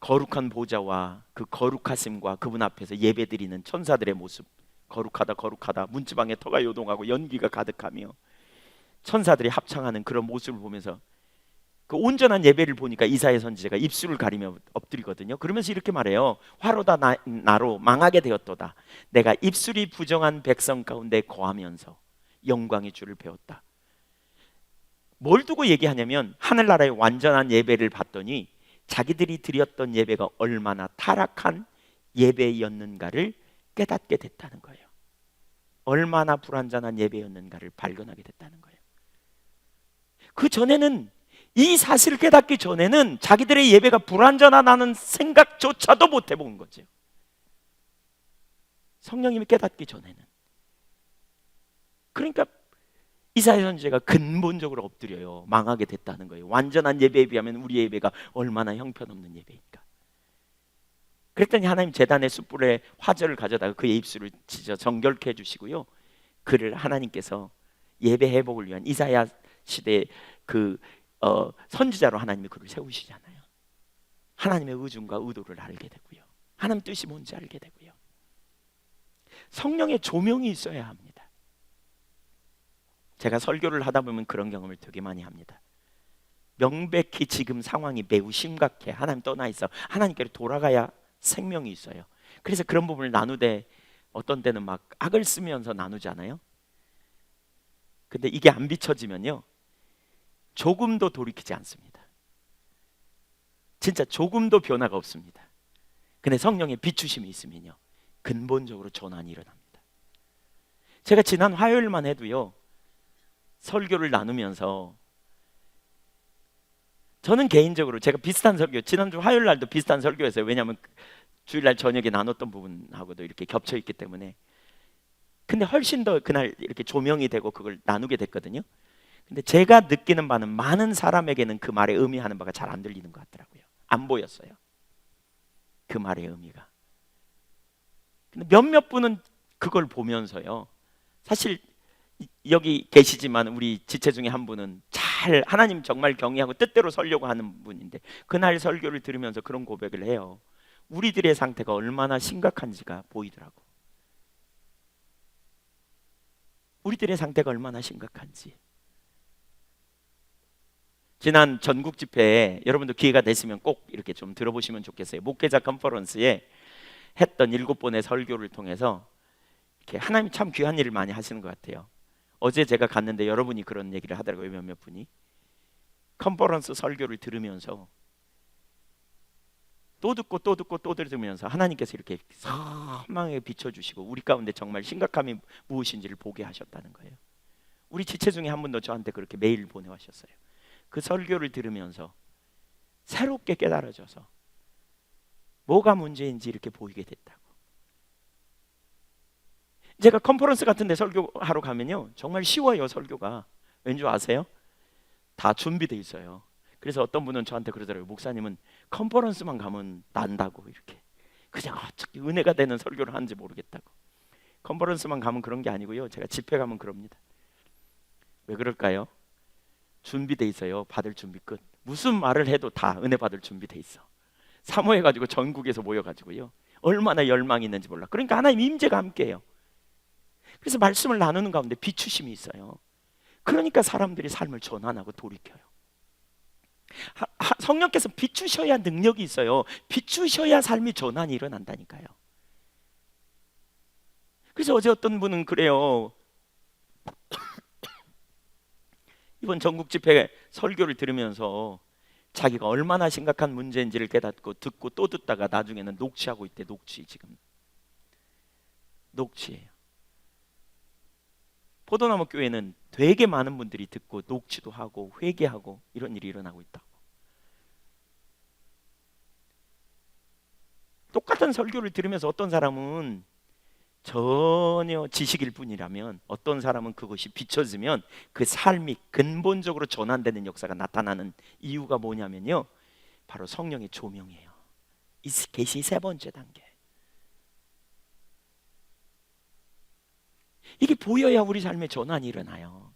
거룩한 보좌와 그 거룩하심과 그분 앞에서 예배드리는 천사들의 모습, 거룩하다 거룩하다, 문지방에 터가 요동하고 연기가 가득하며 천사들이 합창하는 그런 모습을 보면서 그 온전한 예배를 보니까 이사야 선지자가 입술을 가리며 엎드리거든요. 그러면서 이렇게 말해요. 화로다 나로 망하게 되었도다. 내가 입술이 부정한 백성 가운데 거하면서 영광의 주를 배웠다. 뭘 두고 얘기하냐면 하늘나라의 완전한 예배를 봤더니 자기들이 드렸던 예배가 얼마나 타락한 예배였는가를 깨닫게 됐다는 거예요. 얼마나 불완전한 예배였는가를 발견하게 됐다는 거예요. 그 전에는, 이 사실을 깨닫기 전에는 자기들의 예배가 불완전하다는 생각조차도 못 해본 거죠. 성령님이 깨닫기 전에는. 그러니까 이사야 선지자가 근본적으로 엎드려요. 망하게 됐다는 거예요. 완전한 예배에 비하면 우리 예배가 얼마나 형편없는 예배인가. 그랬더니 하나님 제단의 숯불에 화절을 가져다가 그의 입술을 찢어 정결케 해주시고요, 그를 하나님께서 예배 회복을 위한 이사야 시대의 선지자로 하나님이 그를 세우시잖아요. 하나님의 의중과 의도를 알게 되고요, 하나님 뜻이 뭔지 알게 되고요. 성령의 조명이 있어야 합니다. 제가 설교를 하다 보면 그런 경험을 되게 많이 합니다. 명백히 지금 상황이 매우 심각해. 하나님 떠나 있어. 하나님께로 돌아가야 생명이 있어요. 그래서 그런 부분을 나누되 어떤 때는 막 악을 쓰면서 나누잖아요. 근데 이게 안 비춰지면요, 조금도 돌이키지 않습니다. 진짜 조금도 변화가 없습니다. 근데 성령의 비추심이 있으면요, 근본적으로 전환이 일어납니다. 제가 지난 화요일만 해도요, 설교를 나누면서 저는 개인적으로 제가 비슷한 설교, 지난주 화요일 날도 비슷한 설교였어요. 왜냐하면 주일날 저녁에 나눴던 부분하고도 이렇게 겹쳐 있기 때문에. 근데 훨씬 더 그날 이렇게 조명이 되고 그걸 나누게 됐거든요. 근데 제가 느끼는 바는 많은 사람에게는 그 말의 의미하는 바가 잘 안 들리는 것 같더라고요. 안 보였어요, 그 말의 의미가. 근데 몇몇 분은 그걸 보면서요, 사실 여기 계시지만 우리 지체 중에 한 분은 잘 하나님 정말 경외하고 뜻대로 살려고 하는 분인데, 그날 설교를 들으면서 그런 고백을 해요. 우리들의 상태가 얼마나 심각한지가 보이더라고. 우리들의 상태가 얼마나 심각한지. 지난 전국 집회에 여러분도 기회가 되시면 꼭 이렇게 좀 들어보시면 좋겠어요. 목회자 컨퍼런스에 했던 7번의 설교를 통해서 이렇게 하나님 참 귀한 일을 많이 하시는 것 같아요. 어제 제가 갔는데 여러분이 그런 얘기를 하더라고요. 몇몇 분이 컨퍼런스 설교를 들으면서 또 듣고 또 듣고 또 들으면서 하나님께서 이렇게 선명하게 비춰주시고 우리 가운데 정말 심각함이 무엇인지를 보게 하셨다는 거예요. 우리 지체 중에 한 분도 저한테 그렇게 메일 보내왔었어요. 그 설교를 들으면서 새롭게 깨달아져서 뭐가 문제인지 이렇게 보이게 됐다고. 제가 컨퍼런스 같은 데 설교하러 가면요, 정말 쉬워요. 설교가 왠지 아세요? 다 준비돼 있어요. 그래서 어떤 분은 저한테 그러더라고요. 목사님은 컨퍼런스만 가면 난다고, 이렇게 그냥 어떻게 은혜가 되는 설교를 하는지 모르겠다고. 컨퍼런스만 가면 그런 게 아니고요, 제가 집회 가면 그럽니다. 왜 그럴까요? 준비돼 있어요. 받을 준비 끝. 무슨 말을 해도 다 은혜 받을 준비돼 있어. 사모해가지고 전국에서 모여가지고요, 얼마나 열망이 있는지 몰라. 그러니까 하나님 임재가 함께해요. 그래서 말씀을 나누는 가운데 비추심이 있어요. 그러니까 사람들이 삶을 전환하고 돌이켜요. 성령께서 비추셔야 능력이 있어요. 비추셔야 삶이 전환이 일어난다니까요. 그래서 어제 어떤 분은 그래요. 이번 전국 집회 설교를 들으면서 자기가 얼마나 심각한 문제인지를 깨닫고 듣고 또 듣다가 나중에는 녹취하고 있대. 녹취, 지금 녹취예요. 포도나무 교회는 되게 많은 분들이 듣고 녹취도 하고 회개하고 이런 일이 일어나고 있다고. 똑같은 설교를 들으면서 어떤 사람은 전혀 지식일 뿐이라면, 어떤 사람은 그것이 비춰지면 그 삶이 근본적으로 전환되는 역사가 나타나는 이유가 뭐냐면요, 바로 성령의 조명이에요. 이 계시 3번째 단계. 이게 보여야 우리 삶에 전환이 일어나요.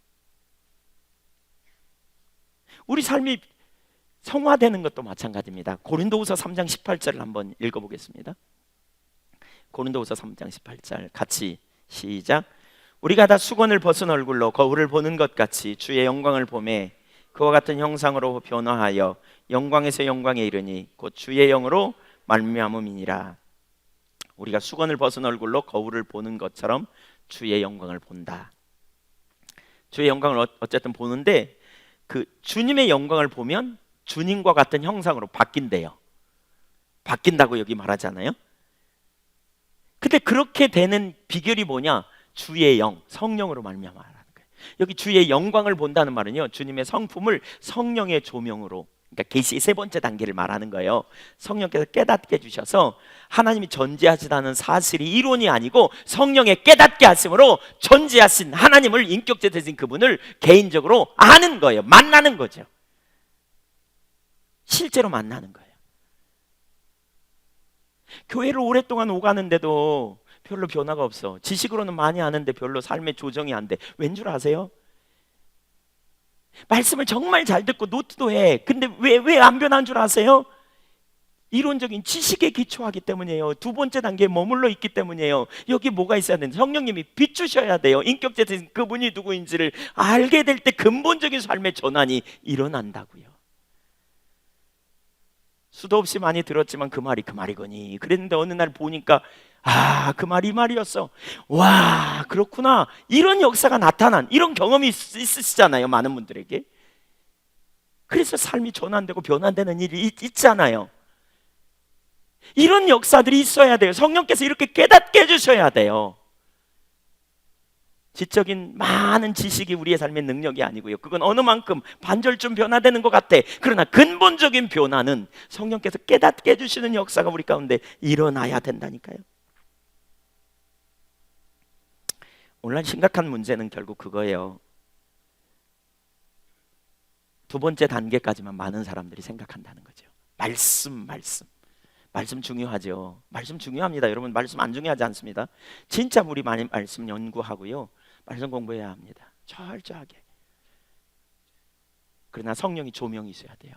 우리 삶이 성화되는 것도 마찬가지입니다. 고린도후서 3장 18절을 한번 읽어보겠습니다. 고린도후서 3장 18절 같이 시작. 우리가 다 수건을 벗은 얼굴로 거울을 보는 것 같이 주의 영광을 보매 그와 같은 형상으로 변화하여 영광에서 영광에 이르니 곧 주의 영으로 말미암음이니라. 우리가 수건을 벗은 얼굴로 거울을 보는 것처럼 주의 영광을 본다. 주의 영광을 어쨌든 보는데, 그 주님의 영광을 보면 주님과 같은 형상으로 바뀐대요. 바뀐다고 여기 말하잖아요. 근데 그렇게 되는 비결이 뭐냐? 주의 영, 성령으로 말미암아라는 거예요. 여기 주의 영광을 본다는 말은요, 주님의 성품을 성령의 조명으로, 그러니까 계시의 세 번째 단계를 말하는 거예요. 성령께서 깨닫게 해주셔서 하나님이 전지하시다는 사실이 이론이 아니고 성령의 깨닫게 하심으로 전지하신 하나님을, 인격체 되신 그분을 개인적으로 아는 거예요. 만나는 거죠. 실제로 만나는 거예요. 교회를 오랫동안 오가는데도 별로 변화가 없어. 지식으로는 많이 아는데 별로 삶의 조정이 안 돼. 왠 줄 아세요? 말씀을 정말 잘 듣고 노트도 해. 근데 왜 안 변한 줄 아세요? 이론적인 지식에 기초하기 때문이에요. 두 번째 단계에 머물러 있기 때문이에요. 여기 뭐가 있어야 되는데 성령님이 비추셔야 돼요. 인격체 되신 그분이 누구인지를 알게 될 때 근본적인 삶의 전환이 일어난다고요. 수도 없이 많이 들었지만 그 말이 그 말이거니 그랬는데 어느 날 보니까 그 말이 이 말이었어. 와, 그렇구나. 이런 역사가 나타난, 이런 경험이 있으시잖아요, 많은 분들에게. 그래서 삶이 전환되고 변환되는 일이 있잖아요. 이런 역사들이 있어야 돼요. 성령께서 이렇게 깨닫게 해주셔야 돼요. 지적인 많은 지식이 우리의 삶의 능력이 아니고요. 그건 어느 만큼 반절쯤 변화되는 것 같아. 그러나 근본적인 변화는 성령께서 깨닫게 해주시는 역사가 우리 가운데 일어나야 된다니까요. 오늘날 심각한 문제는 결국 그거예요. 두 번째 단계까지만 많은 사람들이 생각한다는 거죠. 말씀 중요하죠. 말씀 중요합니다. 여러분, 말씀 안 중요하지 않습니다. 진짜 우리 많이 말씀 연구하고요, 말씀 공부해야 합니다. 철저하게. 그러나 성령이 조명이 있어야 돼요.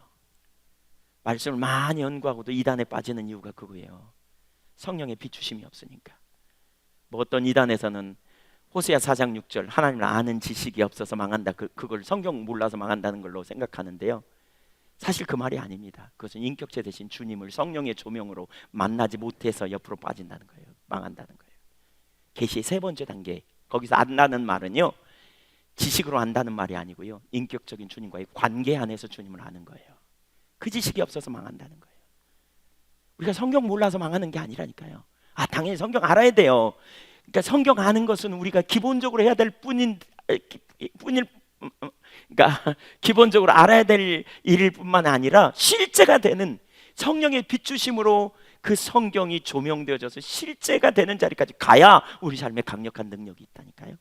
말씀을 많이 연구하고도 이단에 빠지는 이유가 그거예요. 성령의 비추심이 없으니까. 뭐 어떤 이단에서는 호세아 4장 6절 하나님을 아는 지식이 없어서 망한다, 그걸 성경 몰라서 망한다는 걸로 생각하는데요, 사실 그 말이 아닙니다. 그것은 인격체 되신 주님을 성령의 조명으로 만나지 못해서 옆으로 빠진다는 거예요. 망한다는 거예요. 계시의 세 번째 단계, 거기서 안다는 말은요, 지식으로 안다는 말이 아니고요, 인격적인 주님과의 관계 안에서 주님을 아는 거예요. 그 지식이 없어서 망한다는 거예요. 우리가 성경 몰라서 망하는 게 아니라니까요. 당연히 성경 알아야 돼요. 그러니까 성경 아는 것은 우리가 기본적으로 해야 될 그러니까 기본적으로 알아야 될 일일 뿐만 아니라 실제가 되는, 성령의 비추심으로 그 성경이 조명되어져서 실제가 되는 자리까지 가야 우리 삶에 강력한 능력이 있다니까요.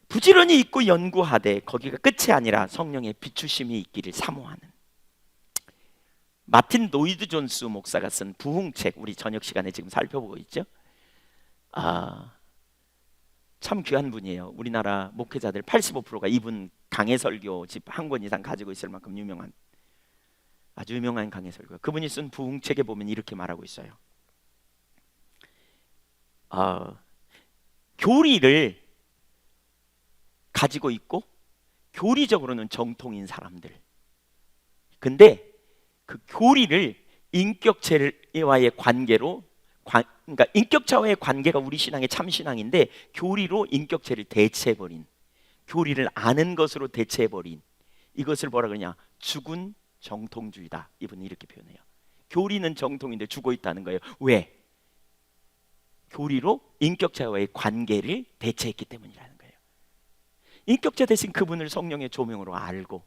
부지런히 읽고 연구하되 거기가 끝이 아니라 성령의 비추심이 있기를 사모하는, 마틴 노이드 존스 목사가 쓴 부흥책, 우리 저녁 시간에 지금 살펴보고 있죠. 참 귀한 분이에요. 우리나라 목회자들 85%가 이분 강해 설교집 한 권 이상 가지고 있을 만큼 유명한, 아주 유명한 강해 설교. 그분이 쓴 부흥책에 보면 이렇게 말하고 있어요. 교리를 가지고 있고 교리적으로는 정통인 사람들, 근데 그 교리를 인격체와의 관계로, 그러니까 인격체와의 관계가 우리 신앙의 참 신앙인데 교리로 인격체를 대체해버린, 교리를 아는 것으로 대체해버린, 이것을 뭐라 그러냐, 죽은 정통주의다. 이분은 이렇게 표현해요. 교리는 정통인데 죽어 있다는 거예요. 왜? 교리로 인격체와의 관계를 대체했기 때문이라는 거예요. 인격체 대신 그분을 성령의 조명으로 알고,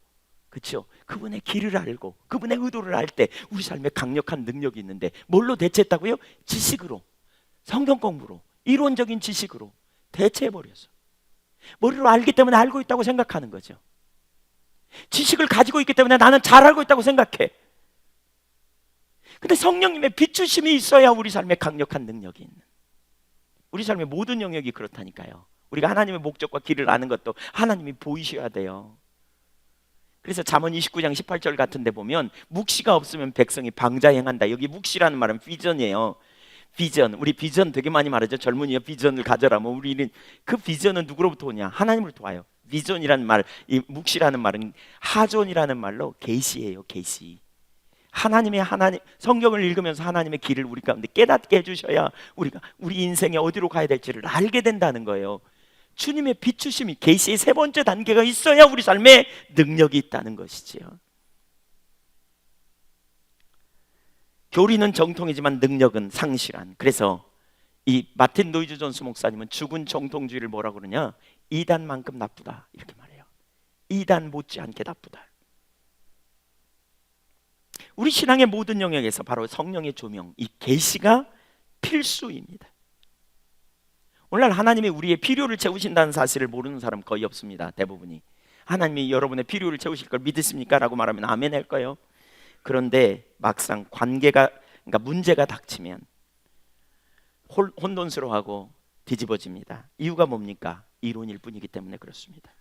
그렇죠? 그분의 길을 알고 그분의 의도를 알 때 우리 삶에 강력한 능력이 있는데, 뭘로 대체했다고요? 지식으로, 성경 공부로, 이론적인 지식으로 대체해버렸어. 머리로 알기 때문에 알고 있다고 생각하는 거죠. 지식을 가지고 있기 때문에 나는 잘 알고 있다고 생각해. 근데 성령님의 비추심이 있어야 우리 삶에 강력한 능력이 있는, 우리 삶의 모든 영역이 그렇다니까요. 우리가 하나님의 목적과 길을 아는 것도 하나님이 보이셔야 돼요. 그래서 잠언 29장 18절 같은 데 보면 묵시가 없으면 백성이 방자행한다. 여기 묵시라는 말은 비전이에요. 비전, 우리 비전 되게 많이 말하죠. 젊은이여 비전을 가져라. 뭐 우리는 그 비전은 누구로부터 오냐? 하나님으로부터 와요. 비전이라는 말, 이 묵시라는 말은 하존이라는 말로 계시예요. 계시. 하나님 성경을 읽으면서 하나님의 길을 우리 가운데 깨닫게 해주셔야 우리가 우리 인생에 어디로 가야 될지를 알게 된다는 거예요. 주님의 비추심이, 계시의 세 번째 단계가 있어야 우리 삶에 능력이 있다는 것이지요. 교리는 정통이지만 능력은 상실한. 그래서 이 마틴 노이즈 존스 목사님은 죽은 정통주의를 뭐라고 그러냐, 이단만큼 나쁘다 이렇게 말해요. 이단 못지않게 나쁘다. 우리 신앙의 모든 영역에서 바로 성령의 조명, 이 계시가 필수입니다. 오늘날 하나님이 우리의 필요를 채우신다는 사실을 모르는 사람 거의 없습니다. 대부분이 하나님이 여러분의 필요를 채우실 걸 믿으십니까? 라고 말하면 아멘 할 거예요. 그런데 막상 관계가, 그러니까 문제가 닥치면 혼돈스러워하고 뒤집어집니다. 이유가 뭡니까? 이론일 뿐이기 때문에 그렇습니다.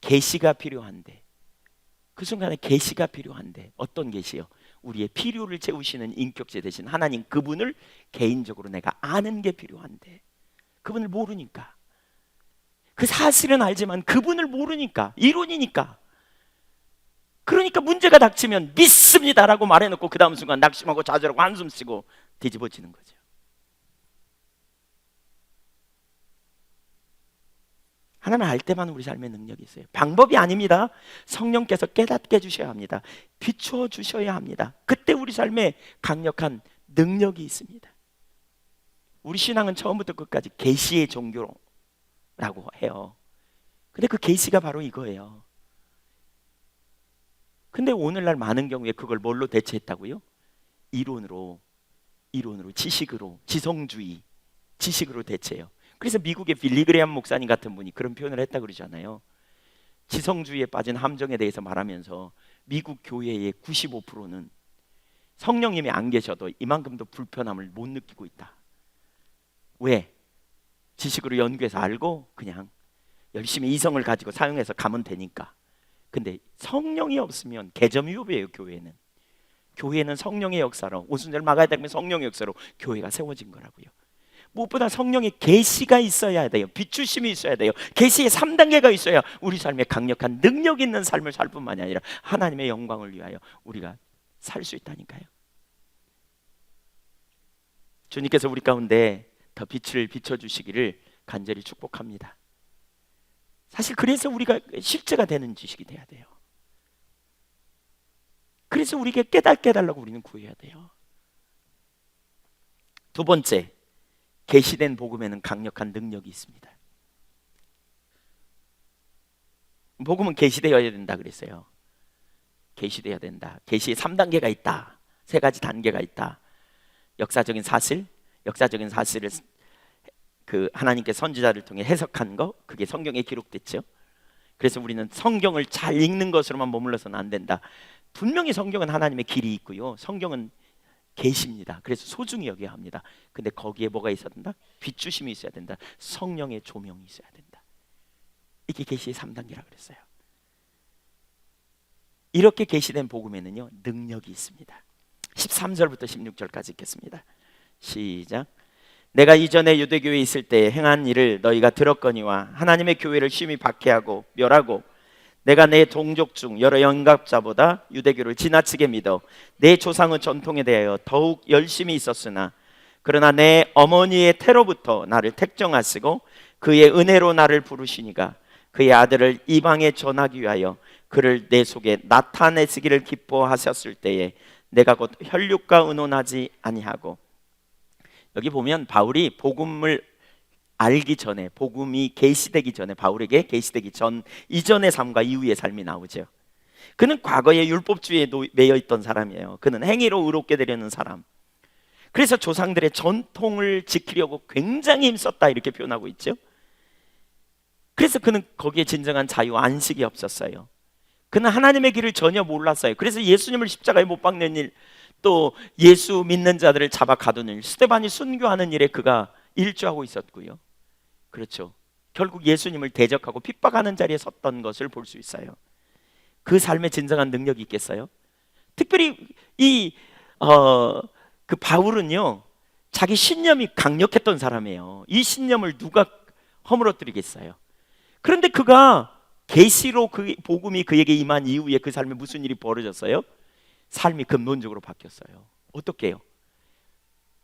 계시가 필요한데, 그 순간에 계시가 필요한데, 어떤 계시요? 우리의 필요를 채우시는 인격체 되신 하나님, 그분을 개인적으로 내가 아는 게 필요한데, 그분을 모르니까, 그 사실은 알지만 그분을 모르니까, 이론이니까, 그러니까 문제가 닥치면 믿습니다라고 말해놓고 그 다음 순간 낙심하고 좌절하고 한숨 쉬고 뒤집어지는 거죠. 하나님 알 때만 우리 삶에 능력이 있어요. 방법이 아닙니다. 성령께서 깨닫게 해주셔야 합니다. 비추어 주셔야 합니다. 그때 우리 삶에 강력한 능력이 있습니다. 우리 신앙은 처음부터 끝까지 계시의 종교라고 해요. 근데 그 계시가 바로 이거예요. 근데 오늘날 많은 경우에 그걸 뭘로 대체했다고요? 이론으로, 지식으로, 지성주의, 지식으로 대체해요. 그래서 미국의 빌리그레암 목사님 같은 분이 그런 표현을 했다 그러잖아요. 지성주의에 빠진 함정에 대해서 말하면서 미국 교회의 95%는 성령님이 안 계셔도 이만큼도 불편함을 못 느끼고 있다. 왜? 지식으로 연구해서 알고 그냥 열심히 이성을 가지고 사용해서 가면 되니까. 근데 성령이 없으면 개점유업이에요. 교회는. 교회는 성령의 역사로, 오순절 막아야 되면 성령의 역사로 교회가 세워진 거라고요. 무엇보다 성령의 계시가 있어야 돼요. 비추심이 있어야 돼요. 계시의 3단계가 있어야 우리 삶에 강력한 능력 있는 삶을 살 뿐만이 아니라 하나님의 영광을 위하여 우리가 살 수 있다니까요. 주님께서 우리 가운데 더 빛을 비춰주시기를 간절히 축복합니다. 사실 그래서 우리가 실제가 되는 지식이 돼야 돼요. 그래서 우리에게 깨닫게 해달라고 우리는 구해야 돼요. 두 번째, 계시된 복음에는 강력한 능력이 있습니다. 복음은 계시되어야 된다 그랬어요. 계시되어야 된다. 계시의 3단계가 있다. 3가지 단계가 있다. 역사적인 사실을 그 하나님께 선지자를 통해 해석한 거, 그게 성경에 기록됐죠. 그래서 우리는 성경을 잘 읽는 것으로만 머물러서는 안 된다. 분명히 성경은 하나님의 길이 있고요. 성경은 계시입니다. 그래서 소중히 여겨야 합니다. 근데 거기에 뭐가 있어야 된다? 빛주심이 있어야 된다. 성령의 조명이 있어야 된다. 이게 계시의 3단계라고 그랬어요. 이렇게 계시된 복음에는요, 능력이 있습니다. 13절부터 16절까지 읽겠습니다. 시작. 내가 이전에 유대교회에 있을 때 행한 일을 너희가 들었거니와 하나님의 교회를 심히 박해하고 멸하고 내가 내 동족 중 여러 영갑자보다 유대교를 지나치게 믿어 내 조상의 전통에 대하여 더욱 열심히 있었으나 그러나 내 어머니의 태로부터 나를 택정하시고 그의 은혜로 나를 부르시니가 그의 아들을 이방에 전하기 위하여 그를 내 속에 나타내시기를 기뻐하셨을 때에 내가 곧 혈육과 의논하지 아니하고. 여기 보면 바울이 복음을 알기 전에, 복음이 계시되기 전에, 바울에게 계시되기 전 이전의 삶과 이후의 삶이 나오죠. 그는 과거에 율법주의에 매여 있던 사람이에요. 그는 행위로 의롭게 되려는 사람. 그래서 조상들의 전통을 지키려고 굉장히 힘썼다 이렇게 표현하고 있죠. 그래서 그는 거기에 진정한 자유, 안식이 없었어요. 그는 하나님의 길을 전혀 몰랐어요. 그래서 예수님을 십자가에 못 박는 일, 또 예수 믿는 자들을 잡아 가두는 일, 스데반이 순교하는 일에 그가 일조하고 있었고요. 그렇죠. 결국 예수님을 대적하고 핍박하는 자리에 섰던 것을 볼 수 있어요. 그 삶에 진정한 능력이 있겠어요? 특별히 그 바울은요, 자기 신념이 강력했던 사람이에요. 이 신념을 누가 허물어뜨리겠어요? 그런데 그가 계시로 그 복음이 그에게 임한 이후에 그 삶에 무슨 일이 벌어졌어요? 삶이 근본적으로 바뀌었어요. 어떻게 해요?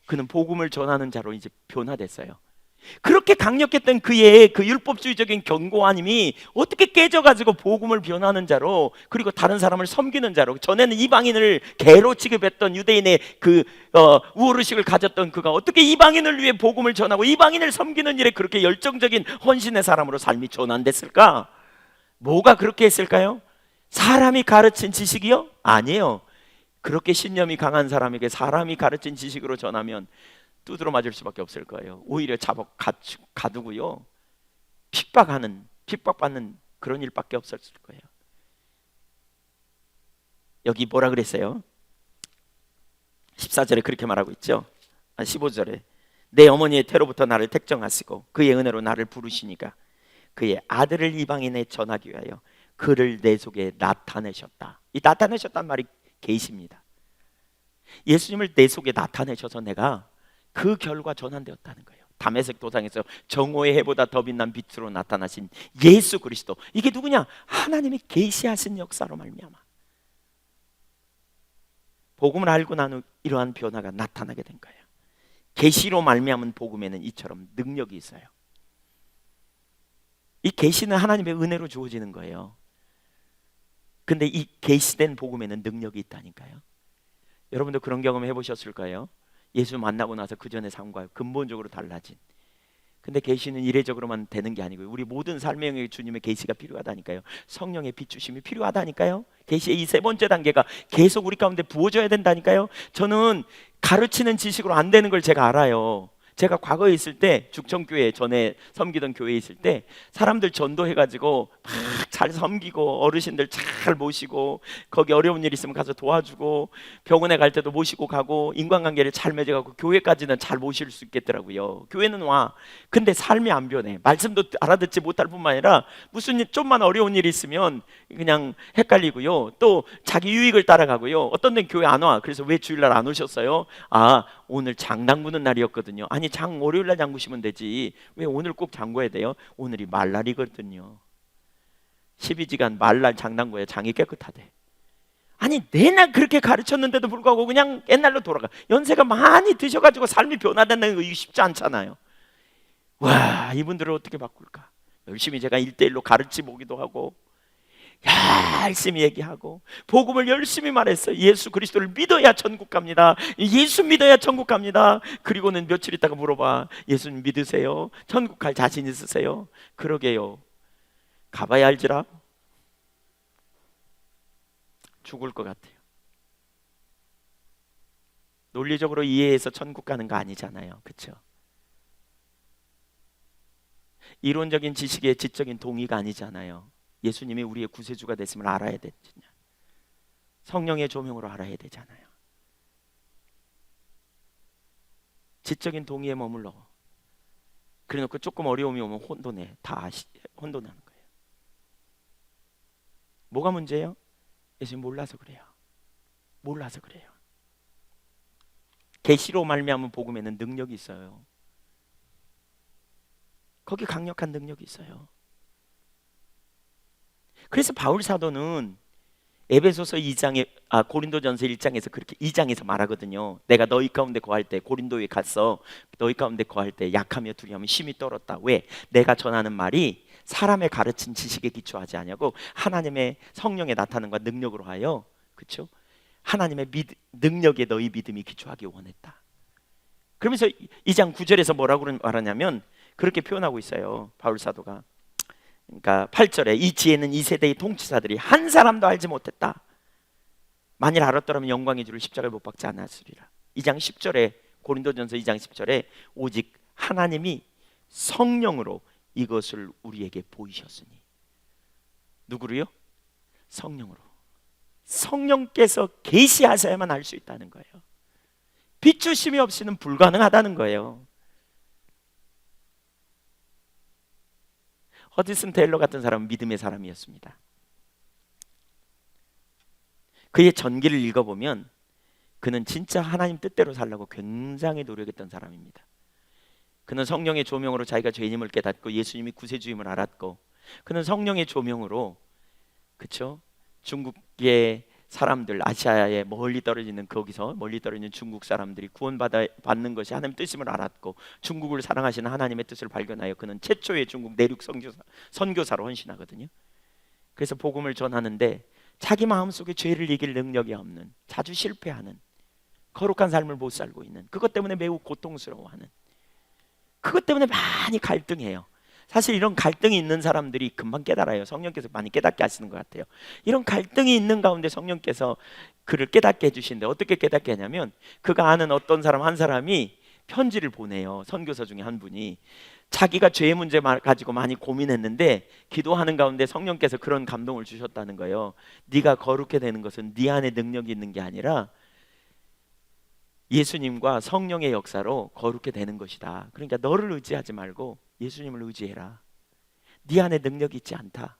그는 복음을 전하는 자로 이제 변화됐어요. 그렇게 강력했던 그의 그 율법주의적인 견고함이 어떻게 깨져가지고 복음을 변하는 자로, 그리고 다른 사람을 섬기는 자로, 전에는 이방인을 개로 취급했던 유대인의 그 우월의식을 가졌던 그가 어떻게 이방인을 위해 복음을 전하고 이방인을 섬기는 일에 그렇게 열정적인 헌신의 사람으로 삶이 전환됐을까? 뭐가 그렇게 했을까요? 사람이 가르친 지식이요? 아니에요. 그렇게 신념이 강한 사람에게 사람이 가르친 지식으로 전하면 두드러 맞을 수밖에 없을 거예요. 오히려 가두고요, 핍박받는 그런 일밖에 없었을 거예요. 여기 뭐라 그랬어요? 14절에 그렇게 말하고 있죠. 15절에 내 어머니의 태로부터 나를 택정하시고 그의 은혜로 나를 부르시니까 그의 아들을 이방인에 전하기 위하여 그를 내 속에 나타내셨다. 이 나타내셨단 말이 계시입니다. 예수님을 내 속에 나타내셔서 내가 그 결과 전환되었다는 거예요. 다메섹 도상에서 정오의 해보다 더 빛난 빛으로 나타나신 예수 그리스도. 이게 누구냐? 하나님이 계시하신 역사로 말미암아 복음을 알고 난 후 이러한 변화가 나타나게 된 거예요. 계시로 말미암은 복음에는 이처럼 능력이 있어요. 이 계시는 하나님의 은혜로 주어지는 거예요. 근데 이 계시된 복음에는 능력이 있다니까요. 여러분도 그런 경험 해보셨을까요? 예수 만나고 나서 그 전의 삶과 근본적으로 달라진. 근데 계시는 이례적으로만 되는 게 아니고요, 우리 모든 삶의 영역에 주님의 계시가 필요하다니까요. 성령의 비추심이 필요하다니까요. 계시의 이 세 번째 단계가 계속 우리 가운데 부어져야 된다니까요. 저는 가르치는 지식으로 안 되는 걸 제가 알아요. 제가 과거에 있을 때, 죽청교회 전에 섬기던 교회에 있을 때 사람들 전도해가지고 막 잘 섬기고 어르신들 잘 모시고 거기 어려운 일 있으면 가서 도와주고 병원에 갈 때도 모시고 가고 인간관계를 잘 맺어가고 교회까지는 잘 모실 수 있겠더라고요. 교회는 와. 근데 삶이 안 변해. 말씀도 알아듣지 못할 뿐만 아니라 무슨 좀만 어려운 일이 있으면 그냥 헷갈리고요. 또 자기 유익을 따라가고요. 어떤 데는 교회 안 와. 그래서 왜 주일날 안 오셨어요? 아, 오늘 장 담그는 날이었거든요. 아니, 장 월요일날 잠그시면 되지. 왜 오늘 꼭 잠궈야 돼요? 오늘이 말날이거든요. 12시간 말날 장 담궈야 장이 깨끗하대. 아니, 내날 그렇게 가르쳤는데도 불구하고 그냥 옛날로 돌아가. 연세가 많이 드셔가지고 삶이 변화된다는 거 이거 쉽지 않잖아요. 와, 이분들을 어떻게 바꿀까? 열심히 제가 1대1로 가르치 보기도 하고 열심히 얘기하고 복음을 열심히 말했어요. 예수 그리스도를 믿어야 천국 갑니다. 예수 믿어야 천국 갑니다. 그리고는 며칠 있다가 물어봐. 예수님 믿으세요? 천국 갈 자신 있으세요? 그러게요. 가봐야 알지라. 죽을 것 같아요. 논리적으로 이해해서 천국 가는 거 아니잖아요. 그렇죠? 이론적인 지식의 지적인 동의가 아니잖아요. 예수님이 우리의 구세주가 됐음을 알아야 되잖아요. 성령의 조명으로 알아야 되잖아요. 지적인 동의에 머물러 그래놓고 조금 어려움이 오면 혼돈해. 다 혼돈하는 거예요. 뭐가 문제예요? 예수님 몰라서 그래요. 몰라서 그래요. 계시로 말미암은 복음에는 능력이 있어요. 거기 강력한 능력이 있어요. 그래서 바울 사도는 에베소서 2장에 고린도전서 1장에서 그렇게 2장에서 말하거든요. 내가 너희 가운데 거할 때 고린도에 갔어. 너희 가운데 거할 때 약하며 두려움이 심히 떨었다. 왜? 내가 전하는 말이 사람의 가르친 지식에 기초하지 아니하고 하나님의 성령의 나타남과 능력으로 하여, 그렇죠? 하나님의 능력에 너희 믿음이 기초하기 원했다. 그러면서 2장 9절에서 뭐라고 말하냐면 그렇게 표현하고 있어요. 바울 사도가. 그러니까 8절에 이 지혜는 이 세대의 통치자들이 한 사람도 알지 못했다. 만일 알았더라면 영광의 주를 십자가에 못 박지 않았으리라. 2장 10절에 고린도전서 2장 10절에 오직 하나님이 성령으로 이것을 우리에게 보이셨으니. 누구로요? 성령으로. 성령께서 계시하셔야만 알 수 있다는 거예요. 비추심이 없이는 불가능하다는 거예요. 허드슨 테일러 같은 사람은 믿음의 사람이었습니다. 그의 전기를 읽어보면 그는 진짜 하나님 뜻대로 살려고 굉장히 노력했던 사람입니다. 그는 성령의 조명으로 자기가 죄인임을 깨닫고 예수님이 구세주임을 알았고, 그는 성령의 조명으로, 그렇죠? 중국의 사람들, 아시아에 멀리 떨어지는, 거기서 멀리 떨어지는 중국 사람들이 구원받는 것이 하나님의 뜻임을 알았고, 중국을 사랑하시는 하나님의 뜻을 발견하여 그는 최초의 중국 내륙 선교사로 헌신하거든요. 그래서 복음을 전하는데 자기 마음속에 죄를 이길 능력이 없는, 자주 실패하는, 거룩한 삶을 못 살고 있는, 그것 때문에 매우 고통스러워하는, 그것 때문에 많이 갈등해요. 사실 이런 갈등이 있는 사람들이 금방 깨달아요. 성령께서 많이 깨닫게 하시는 것 같아요. 이런 갈등이 있는 가운데 성령께서 그를 깨닫게 해주시는데, 어떻게 깨닫게 하냐면, 그가 아는 어떤 사람 한 사람이 편지를 보내요. 선교사 중에 한 분이 자기가 죄의 문제 가지고 많이 고민했는데 기도하는 가운데 성령께서 그런 감동을 주셨다는 거예요. 네가 거룩해 되는 것은 네 안에 능력이 있는 게 아니라 예수님과 성령의 역사로 거룩해 되는 것이다. 그러니까 너를 의지하지 말고 예수님을 의지해라. 네 안에 능력이 있지 않다.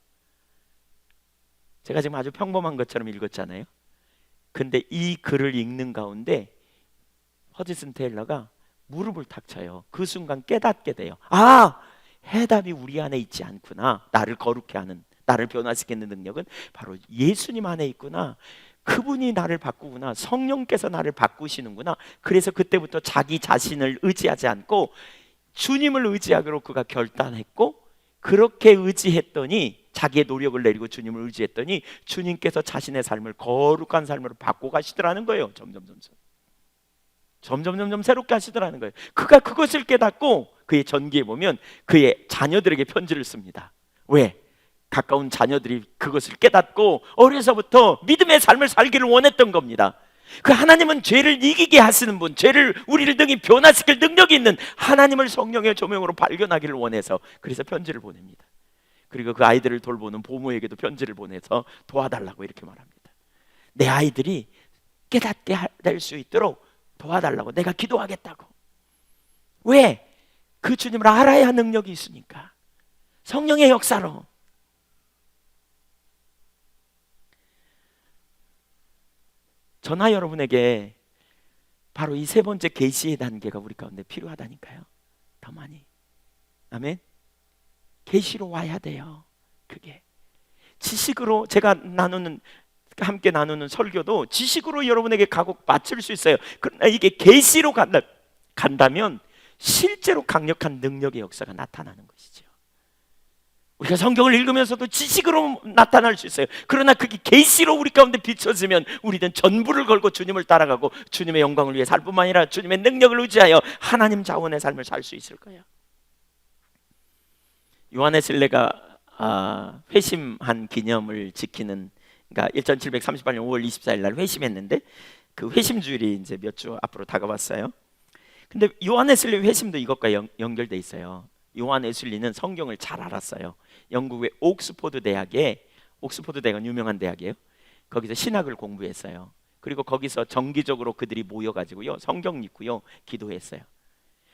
제가 지금 아주 평범한 것처럼 읽었잖아요. 근데 이 글을 읽는 가운데 허지슨 테일러가 무릎을 탁 쳐요. 그 순간 깨닫게 돼요. 아, 해답이 우리 안에 있지 않구나. 나를 거룩해 하는, 나를 변화시키는 능력은 바로 예수님 안에 있구나. 그분이 나를 바꾸구나. 성령께서 나를 바꾸시는구나. 그래서 그때부터 자기 자신을 의지하지 않고 주님을 의지하기로 그가 결단했고, 그렇게 의지했더니, 자기의 노력을 내리고 주님을 의지했더니 주님께서 자신의 삶을 거룩한 삶으로 바꿔가시더라는 거예요. 점점 새롭게 하시더라는 거예요. 그가 그것을 깨닫고 그의 전기에 보면 그의 자녀들에게 편지를 씁니다. 왜? 가까운 자녀들이 그것을 깨닫고 어려서부터 믿음의 삶을 살기를 원했던 겁니다. 그 하나님은 죄를 이기게 하시는 분, 죄를 우리를 능히 변화시킬 능력이 있는 하나님을 성령의 조명으로 발견하기를 원해서 그래서 편지를 보냅니다. 그리고 그 아이들을 돌보는 보모에게도 편지를 보내서 도와달라고 이렇게 말합니다. 내 아이들이 깨닫게 될 수 있도록 도와달라고 내가 기도하겠다고. 왜? 그 주님을 알아야 능력이 있으니까. 성령의 역사로. 저나 여러분에게 바로 이 세 번째 계시의 단계가 우리 가운데 필요하다니까요. 더 많이. 아멘. 계시로 와야 돼요. 그게 지식으로 제가 함께 나누는 설교도 지식으로 여러분에게 가고 맞출 수 있어요. 그러나 이게 계시로 간다면 실제로 강력한 능력의 역사가 나타나는 것이죠. 우리가 성경을 읽으면서도 지식으로 나타날 수 있어요. 그러나 그게 계시로 우리 가운데 비춰지면 우리는 전부를 걸고 주님을 따라가고 주님의 영광을 위해 살 뿐만 아니라 주님의 능력을 의지하여 하나님 자원의 삶을 살 수 있을 거예요. 요한의 례가 회심한 기념을 지키는, 그러니까 1738년 5월 24일 날 회심했는데 그 회심 주일이 이제 몇 주 앞으로 다가왔어요. 근데 요한 웨슬리 회심도 이것과 연결돼 있어요. 요한 웨슬리는 성경을 잘 알았어요. 영국의 옥스포드 대학은 유명한 대학이에요. 거기서 신학을 공부했어요. 그리고 거기서 정기적으로 그들이 모여가지고요, 성경 읽고요, 기도했어요.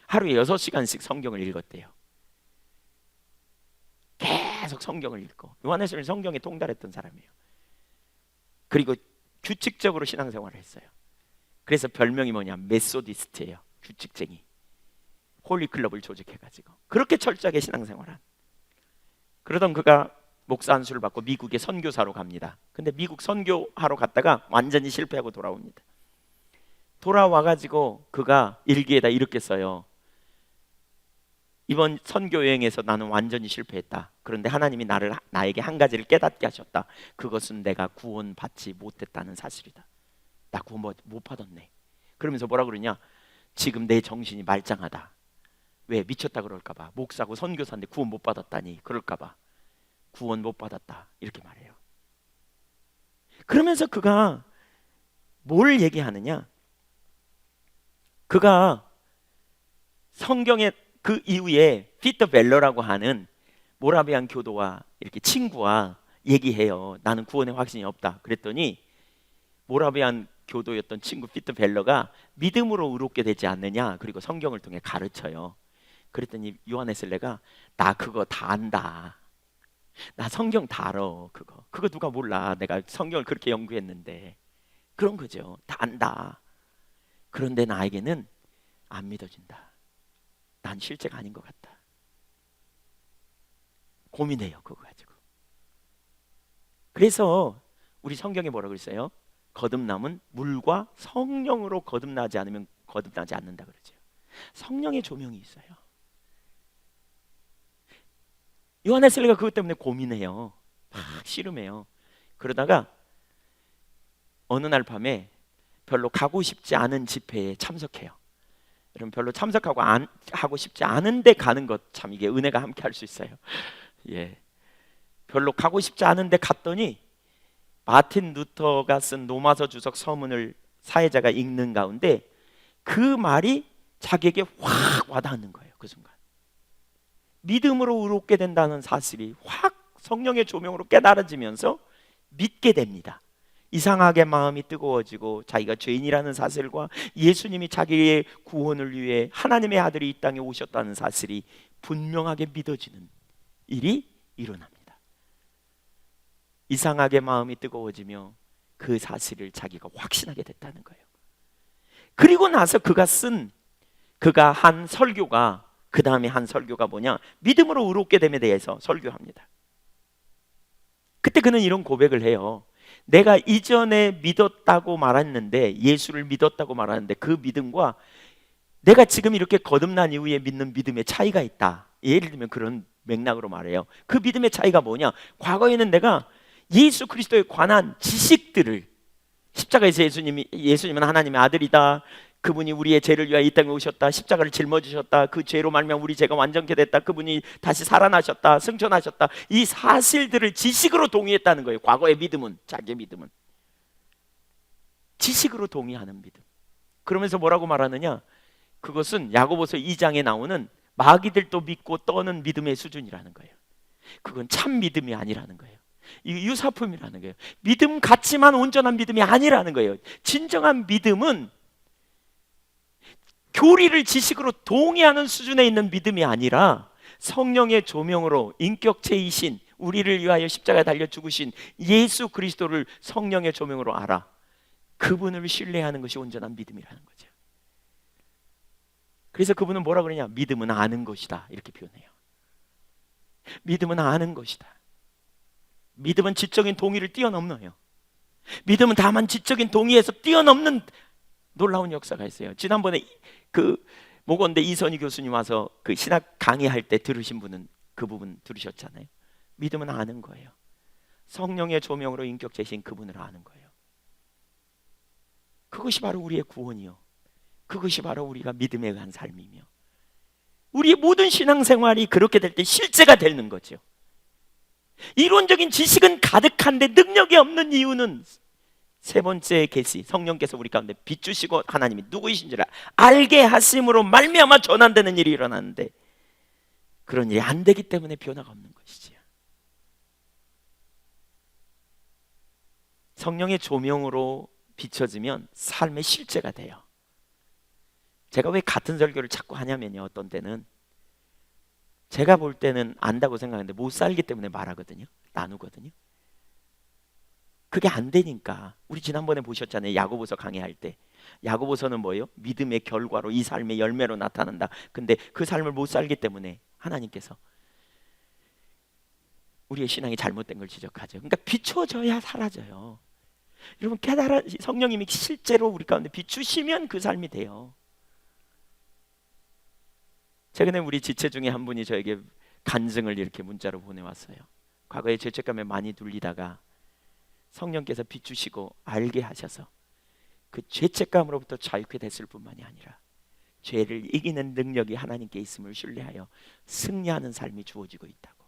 하루에 6시간씩 성경을 읽었대요. 계속 성경을 읽고. 요한 웨슬리는 성경에 통달했던 사람이에요. 그리고 규칙적으로 신앙생활을 했어요. 그래서 별명이 뭐냐, 메소디스트예요. 규칙쟁이. 홀리클럽을 조직해가지고 그렇게 철저하게 신앙생활한. 그러던 그가 목사 안수를 받고 미국에 선교사로 갑니다. 근데 미국 선교하러 갔다가 완전히 실패하고 돌아옵니다. 돌아와가지고 그가 일기에다 이렇게 써요. 이번 선교 여행에서 나는 완전히 실패했다. 그런데 하나님이 나에게 한 가지를 깨닫게 하셨다. 그것은 내가 구원받지 못했다는 사실이다. 나 구원 못 받았네. 그러면서 뭐라 그러냐, 지금 내 정신이 말짱하다. 왜? 미쳤다 그럴까봐. 목사고 선교사인데 구원 못 받았다니 그럴까봐. 구원 못 받았다 이렇게 말해요. 그러면서 그가 뭘 얘기하느냐, 그가 성경에 그 이후에 피터 벨러라고 하는 모라비안 교도와 이렇게 친구와 얘기해요. 나는 구원의 확신이 없다. 그랬더니 모라비안 교도였던 친구 피터 벨러가 믿음으로 의롭게 되지 않느냐, 그리고 성경을 통해 가르쳐요. 그랬더니 요한 웨슬리가 나 그거 다 안다. 나 성경 다 알아. 그거 누가 몰라. 내가 성경을 그렇게 연구했는데. 그런 거죠. 다 안다. 그런데 나에게는 안 믿어진다. 난 실제가 아닌 것 같다. 고민해요, 그거 가지고. 그래서 우리 성경에 뭐라고 그랬어요? 거듭남은 물과 성령으로 거듭나지 않으면 거듭나지 않는다 그러죠. 성령의 조명이 있어요. 요한 웨슬리가 그것 때문에 고민해요. 막 씨름해요. 그러다가 어느 날 밤에 별로 가고 싶지 않은 집회에 참석해요. 여러분 별로 하고 싶지 않은데 가는 것 참 이게 은혜가 함께 할 수 있어요. 예, 별로 가고 싶지 않은데 갔더니 마틴 루터가 쓴 로마서 주석 서문을 사회자가 읽는 가운데 그 말이 자기에게 확 와닿는 거예요. 그 순간 믿음으로 의롭게 된다는 사실이 확 성령의 조명으로 깨달아지면서 믿게 됩니다. 이상하게 마음이 뜨거워지고 자기가 죄인이라는 사실과 예수님이 자기의 구원을 위해 하나님의 아들이 이 땅에 오셨다는 사실이 분명하게 믿어지는 일이 일어납니다. 이상하게 마음이 뜨거워지며 그 사실을 자기가 확신하게 됐다는 거예요. 그리고 나서 그가 한 설교가, 그 다음에 한 설교가 뭐냐, 믿음으로 의롭게 됨에 대해서 설교합니다. 그때 그는 이런 고백을 해요. 내가 이전에 믿었다고 말했는데, 예수를 믿었다고 말하는데 그 믿음과 내가 지금 이렇게 거듭난 이후에 믿는 믿음의 차이가 있다. 예를 들면 그런 맥락으로 말해요. 그 믿음의 차이가 뭐냐, 과거에는 내가 예수 그리스도에 관한 지식들을, 십자가에서 예수님은 하나님의 아들이다, 그분이 우리의 죄를 위하여 이 땅에 오셨다, 십자가를 짊어지셨다, 그 죄로 말미암아 우리 죄가 완전케 됐다, 그분이 다시 살아나셨다, 승천하셨다, 이 사실들을 지식으로 동의했다는 거예요. 과거의 믿음은, 자기의 믿음은 지식으로 동의하는 믿음. 그러면서 뭐라고 말하느냐, 그것은 야고보서 2장에 나오는 마귀들도 믿고 떠는 믿음의 수준이라는 거예요. 그건 참 믿음이 아니라는 거예요. 이 유사품이라는 거예요. 믿음 같지만 온전한 믿음이 아니라는 거예요. 진정한 믿음은 교리를 지식으로 동의하는 수준에 있는 믿음이 아니라 성령의 조명으로 인격체이신, 우리를 위하여 십자가에 달려 죽으신 예수 그리스도를 성령의 조명으로 알아 그분을 신뢰하는 것이 온전한 믿음이라는 거죠. 그래서 그분은 뭐라 그러냐, 믿음은 아는 것이다, 이렇게 표현해요. 믿음은 아는 것이다. 믿음은 지적인 동의를 뛰어넘어요. 믿음은 다만 지적인 동의에서 뛰어넘는 놀라운 역사가 있어요. 지난번에 그 모건대 이선희 교수님 와서 그 신학 강의할 때 들으신 분은 그 부분 들으셨잖아요. 믿음은 아는 거예요. 성령의 조명으로 인격체신 그분을 아는 거예요. 그것이 바로 우리의 구원이요, 그것이 바로 우리가 믿음에 의한 삶이며, 우리의 모든 신앙생활이 그렇게 될 때 실제가 되는 거죠. 이론적인 지식은 가득한데 능력이 없는 이유는 세 번째 계시, 성령께서 우리 가운데 비추시고 하나님이 누구이신지를 알게 하심으로 말미암아 전환되는 일이 일어나는데, 그런 일이 안 되기 때문에 변화가 없는 것이지요. 성령의 조명으로 비춰지면 삶의 실제가 돼요. 제가 왜 같은 설교를 자꾸 하냐면요, 어떤 때는 제가 볼 때는 안다고 생각하는데 못 살기 때문에 말하거든요, 나누거든요. 그게 안 되니까. 우리 지난번에 보셨잖아요, 야고보서 강의할 때. 야고보서는 뭐예요? 믿음의 결과로, 이 삶의 열매로 나타난다. 근데 그 삶을 못 살기 때문에 하나님께서 우리의 신앙이 잘못된 걸 지적하죠. 그러니까 비춰져야 사라져요. 여러분, 성령님이 실제로 우리 가운데 비추시면 그 삶이 돼요. 최근에 우리 지체 중에 한 분이 저에게 간증을 이렇게 문자로 보내왔어요. 과거에 죄책감에 많이 눌리다가 성령께서 비추시고 알게 하셔서 그 죄책감으로부터 자유케 됐을 뿐만이 아니라 죄를 이기는 능력이 하나님께 있음을 신뢰하여 승리하는 삶이 주어지고 있다고.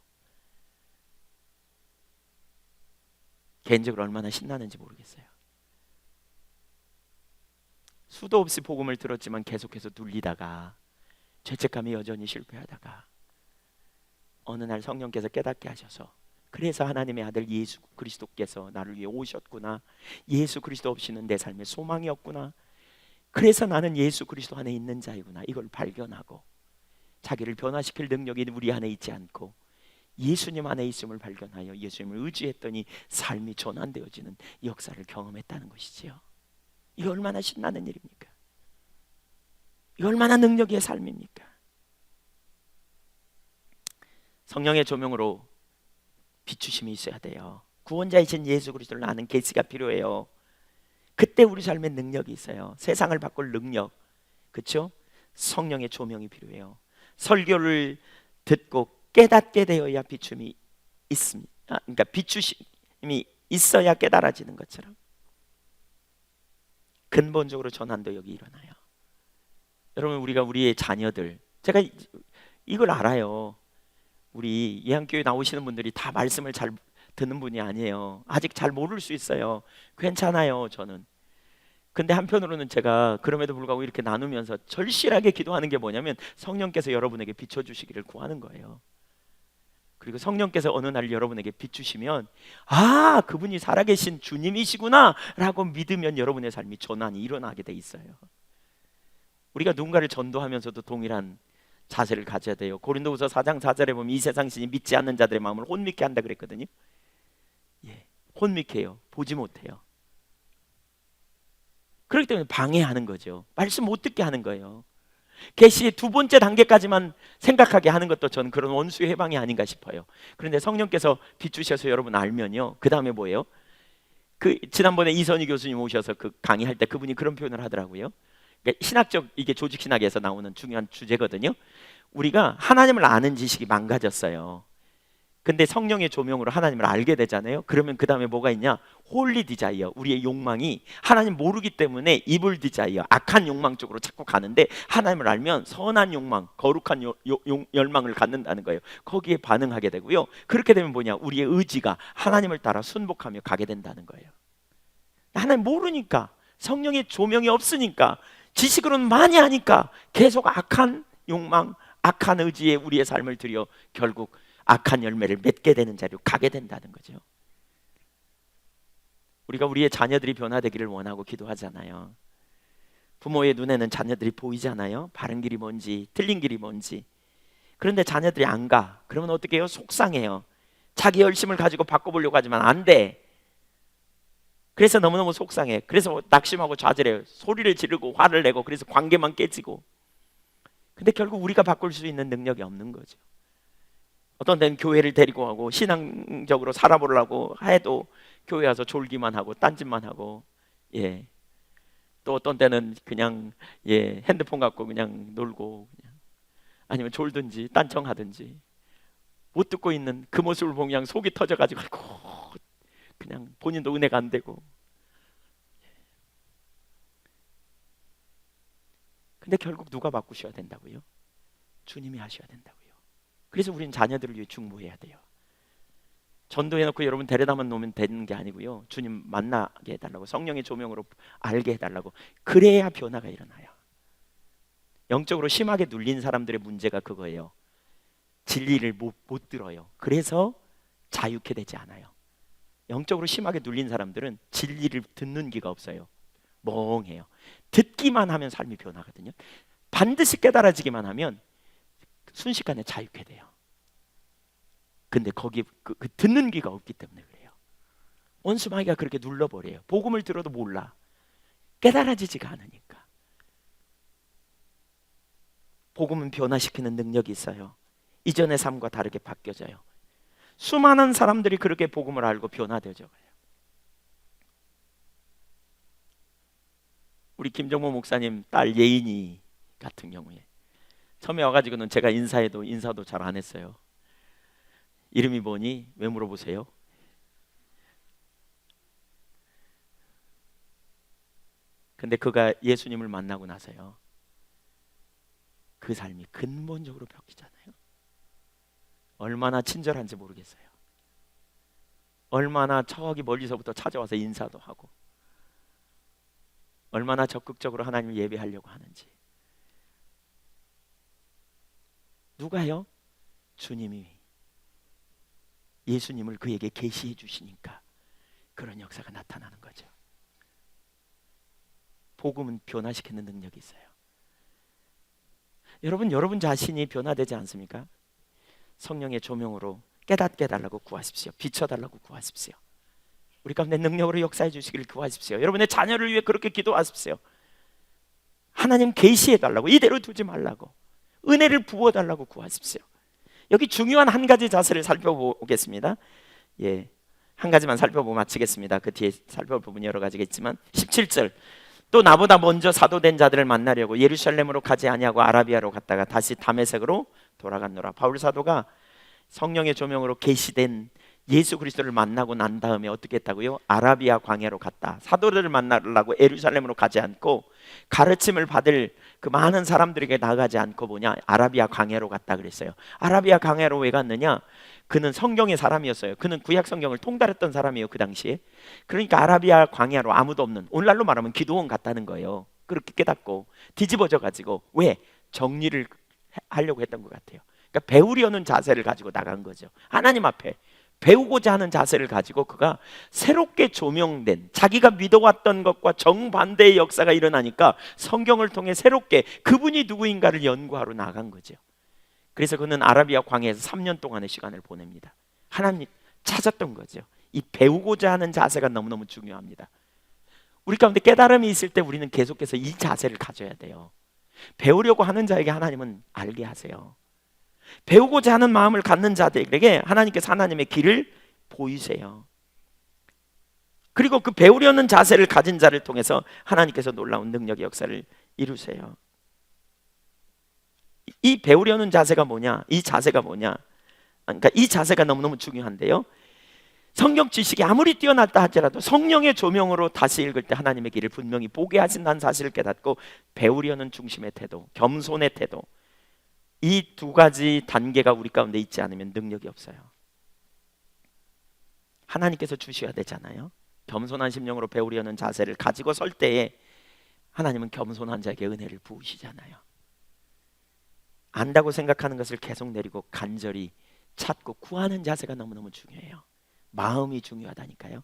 개인적으로 얼마나 신나는지 모르겠어요. 수도 없이 복음을 들었지만 계속해서 눌리다가 죄책감이 여전히 실패하다가 어느 날 성령께서 깨닫게 하셔서, 그래서 하나님의 아들 예수 그리스도께서 나를 위해 오셨구나, 예수 그리스도 없이는 내 삶에 소망이 없구나, 그래서 나는 예수 그리스도 안에 있는 자이구나, 이걸 발견하고 자기를 변화시킬 능력이 우리 안에 있지 않고 예수님 안에 있음을 발견하여 예수님을 의지했더니 삶이 전환되어지는 역사를 경험했다는 것이지요. 이게 얼마나 신나는 일입니까? 이게 얼마나 능력의 삶입니까? 성령의 조명으로 비추심이 있어야 돼요. 구원자이신 예수 그리스도를 아는 계시가 필요해요. 그때 우리 삶에 능력이 있어요. 세상을 바꿀 능력, 그렇죠? 성령의 조명이 필요해요. 설교를 듣고 깨닫게 되어야 비춤이 있습니다. 그러니까 비추심이 있어야 깨달아지는 것처럼 근본적으로 전환도 여기 일어나요. 여러분, 우리가 우리의 자녀들, 제가 이걸 알아요. 우리 예한교회 나오시는 분들이 다 말씀을 잘 듣는 분이 아니에요. 아직 잘 모를 수 있어요. 괜찮아요, 저는. 근데 한편으로는 제가 그럼에도 불구하고 이렇게 나누면서 절실하게 기도하는 게 뭐냐면 성령께서 여러분에게 비춰주시기를 구하는 거예요. 그리고 성령께서 어느 날 여러분에게 비추시면, 아, 그분이 살아계신 주님이시구나 라고 믿으면 여러분의 삶이 전환이 일어나게 돼 있어요. 우리가 누군가를 전도하면서도 동일한 자세를 가져야 돼요. 고린도후서 4장 4절에 보면 이 세상 신이 믿지 않는 자들의 마음을 혼미케 한다 그랬거든요. 예, 혼미케 해요. 보지 못해요. 그렇기 때문에 방해하는 거죠. 말씀 못 듣게 하는 거예요. 계시의 두 번째 단계까지만 생각하게 하는 것도 저는 그런 원수의 해방이 아닌가 싶어요. 그런데 성령께서 비추셔서 여러분 알면요, 그 다음에 뭐예요? 그 지난번에 이선희 교수님 오셔서 그 강의할 때 그분이 그런 표현을 하더라고요. 그러니까 신학적, 이게 조직 신학에서 나오는 중요한 주제거든요. 우리가 하나님을 아는 지식이 망가졌어요. 근데 성령의 조명으로 하나님을 알게 되잖아요. 그러면 그 다음에 뭐가 있냐? 홀리 디자이어, 우리의 욕망이 하나님 모르기 때문에 이블 디자이어, 악한 욕망 쪽으로 자꾸 가는데, 하나님을 알면 선한 욕망, 거룩한 열망을 갖는다는 거예요. 거기에 반응하게 되고요. 그렇게 되면 뭐냐? 우리의 의지가 하나님을 따라 순복하며 가게 된다는 거예요. 하나님 모르니까, 성령의 조명이 없으니까, 지식으로는 많이 하니까 계속 악한 욕망, 악한 의지에 우리의 삶을 들여 결국 악한 열매를 맺게 되는 자리로 가게 된다는 거죠. 우리가 우리의 자녀들이 변화되기를 원하고 기도하잖아요. 부모의 눈에는 자녀들이 보이잖아요. 바른 길이 뭔지, 틀린 길이 뭔지. 그런데 자녀들이 안 가. 그러면 어떻게 해요? 속상해요. 자기 열심을 가지고 바꿔보려고 하지만 안 돼. 그래서 너무너무 속상해. 그래서 낙심하고 좌절해요. 소리를 지르고 화를 내고, 그래서 관계만 깨지고. 근데 결국 우리가 바꿀 수 있는 능력이 없는 거죠. 어떤 데는 교회를 데리고 가고 신앙적으로 살아보려고 해도 교회 와서 졸기만 하고 딴짓만 하고, 예. 또 어떤 때는 그냥, 예, 핸드폰 갖고 그냥 놀고, 그냥 아니면 졸든지 딴청하든지, 못 듣고 있는 그 모습을 보면 그냥 속이 터져가지고 그냥 본인도 은혜가 안 되고. 근데 결국 누가 바꾸셔야 된다고요? 주님이 하셔야 된다고요. 그래서 우리는 자녀들을 위해 중보해야 돼요. 전도해놓고 여러분 데려다만 놓으면 되는 게 아니고요. 주님 만나게 해달라고, 성령의 조명으로 알게 해달라고. 그래야 변화가 일어나요. 영적으로 심하게 눌린 사람들의 문제가 그거예요. 진리를 못 들어요. 그래서 자유케 되지 않아요. 영적으로 심하게 눌린 사람들은 진리를 듣는 기가 없어요. 멍해요. 듣기만 하면 삶이 변하거든요. 반드시 깨달아지기만 하면 순식간에 자유케 돼요. 근데 거기 그 듣는 귀가 없기 때문에 그래요. 원수마귀가 그렇게 눌러버려요. 복음을 들어도 몰라. 깨달아지지가 않으니까. 복음은 변화시키는 능력이 있어요. 이전의 삶과 다르게 바뀌어져요. 수많은 사람들이 그렇게 복음을 알고 변화되어져요. 우리 김정모 목사님 딸 예인이 같은 경우에 처음에 와가지고는 제가 인사도 잘 안 했어요. 이름이 뭐니? 왜 물어보세요? 근데 그가 예수님을 만나고 나서요, 그 삶이 근본적으로 바뀌잖아요. 얼마나 친절한지 모르겠어요. 얼마나 저기 멀리서부터 찾아와서 인사도 하고, 얼마나 적극적으로 하나님을 예배하려고 하는지. 누가요? 주님이, 예수님을 그에게 계시해 주시니까 그런 역사가 나타나는 거죠. 복음은 변화시키는 능력이 있어요. 여러분 자신이 변화되지 않습니까? 성령의 조명으로 깨닫게 해달라고 구하십시오. 비춰달라고 구하십시오. 우리 가운데 능력으로 역사해 주시기를 구하십시오. 여러분의 자녀를 위해 그렇게 기도하십시오. 하나님 계시해 달라고, 이대로 두지 말라고, 은혜를 부어달라고 구하십시오. 여기 중요한 한 가지 자세를 살펴보겠습니다. 예, 한 가지만 살펴보고 마치겠습니다. 그 뒤에 살펴볼 부분이 여러 가지가 있지만 17절, 또 나보다 먼저 사도된 자들을 만나려고 예루살렘으로 가지 아니하고 아라비아로 갔다가 다시 다메섹으로 돌아갔노라. 바울 사도가 성령의 조명으로 계시된 예수 그리스도를 만나고 난 다음에 어떻게 했다고요? 아라비아 광야로 갔다. 사도들을 만나려고 예루살렘으로 가지 않고 가르침을 받을 그 많은 사람들에게 나가지 않고 아라비아 광야로 갔다 그랬어요. 아라비아 광야로 왜 갔느냐? 그는 성경의 사람이었어요. 그는 구약 성경을 통달했던 사람이에요, 그 당시에. 그러니까 아라비아 광야로 아무도 없는, 오늘날로 말하면 기도원 갔다는 거예요. 그렇게 깨닫고 뒤집어져 가지고, 왜? 정리를 하려고 했던 것 같아요. 그러니까 배우려는 자세를 가지고 나간 거죠. 하나님 앞에 배우고자 하는 자세를 가지고 그가 새롭게 조명된, 자기가 믿어왔던 것과 정반대의 역사가 일어나니까 성경을 통해 새롭게 그분이 누구인가를 연구하러 나간 거죠. 그래서 그는 아라비아 광야에서 3년 동안의 시간을 보냅니다. 하나님 찾았던 거죠. 이 배우고자 하는 자세가 너무너무 중요합니다. 우리 가운데 깨달음이 있을 때 우리는 계속해서 이 자세를 가져야 돼요. 배우려고 하는 자에게 하나님은 알게 하세요. 배우고자 하는 마음을 갖는 자들에게 하나님께서 하나님의 길을 보이세요. 그리고 그 배우려는 자세를 가진 자를 통해서 하나님께서 놀라운 능력의 역사를 이루세요. 이 배우려는 자세가 뭐냐? 이 자세가 뭐냐? 그러니까 이 자세가 너무너무 중요한데요, 성경 지식이 아무리 뛰어났다 할지라도 성령의 조명으로 다시 읽을 때 하나님의 길을 분명히 보게 하신다는 사실을 깨닫고 배우려는 중심의 태도, 겸손의 태도, 이 두 가지 단계가 우리 가운데 있지 않으면 능력이 없어요. 하나님께서 주셔야 되잖아요. 겸손한 심령으로 배우려는 자세를 가지고 설 때에 하나님은 겸손한 자에게 은혜를 부으시잖아요. 안다고 생각하는 것을 계속 내리고 간절히 찾고 구하는 자세가 너무너무 중요해요. 마음이 중요하다니까요.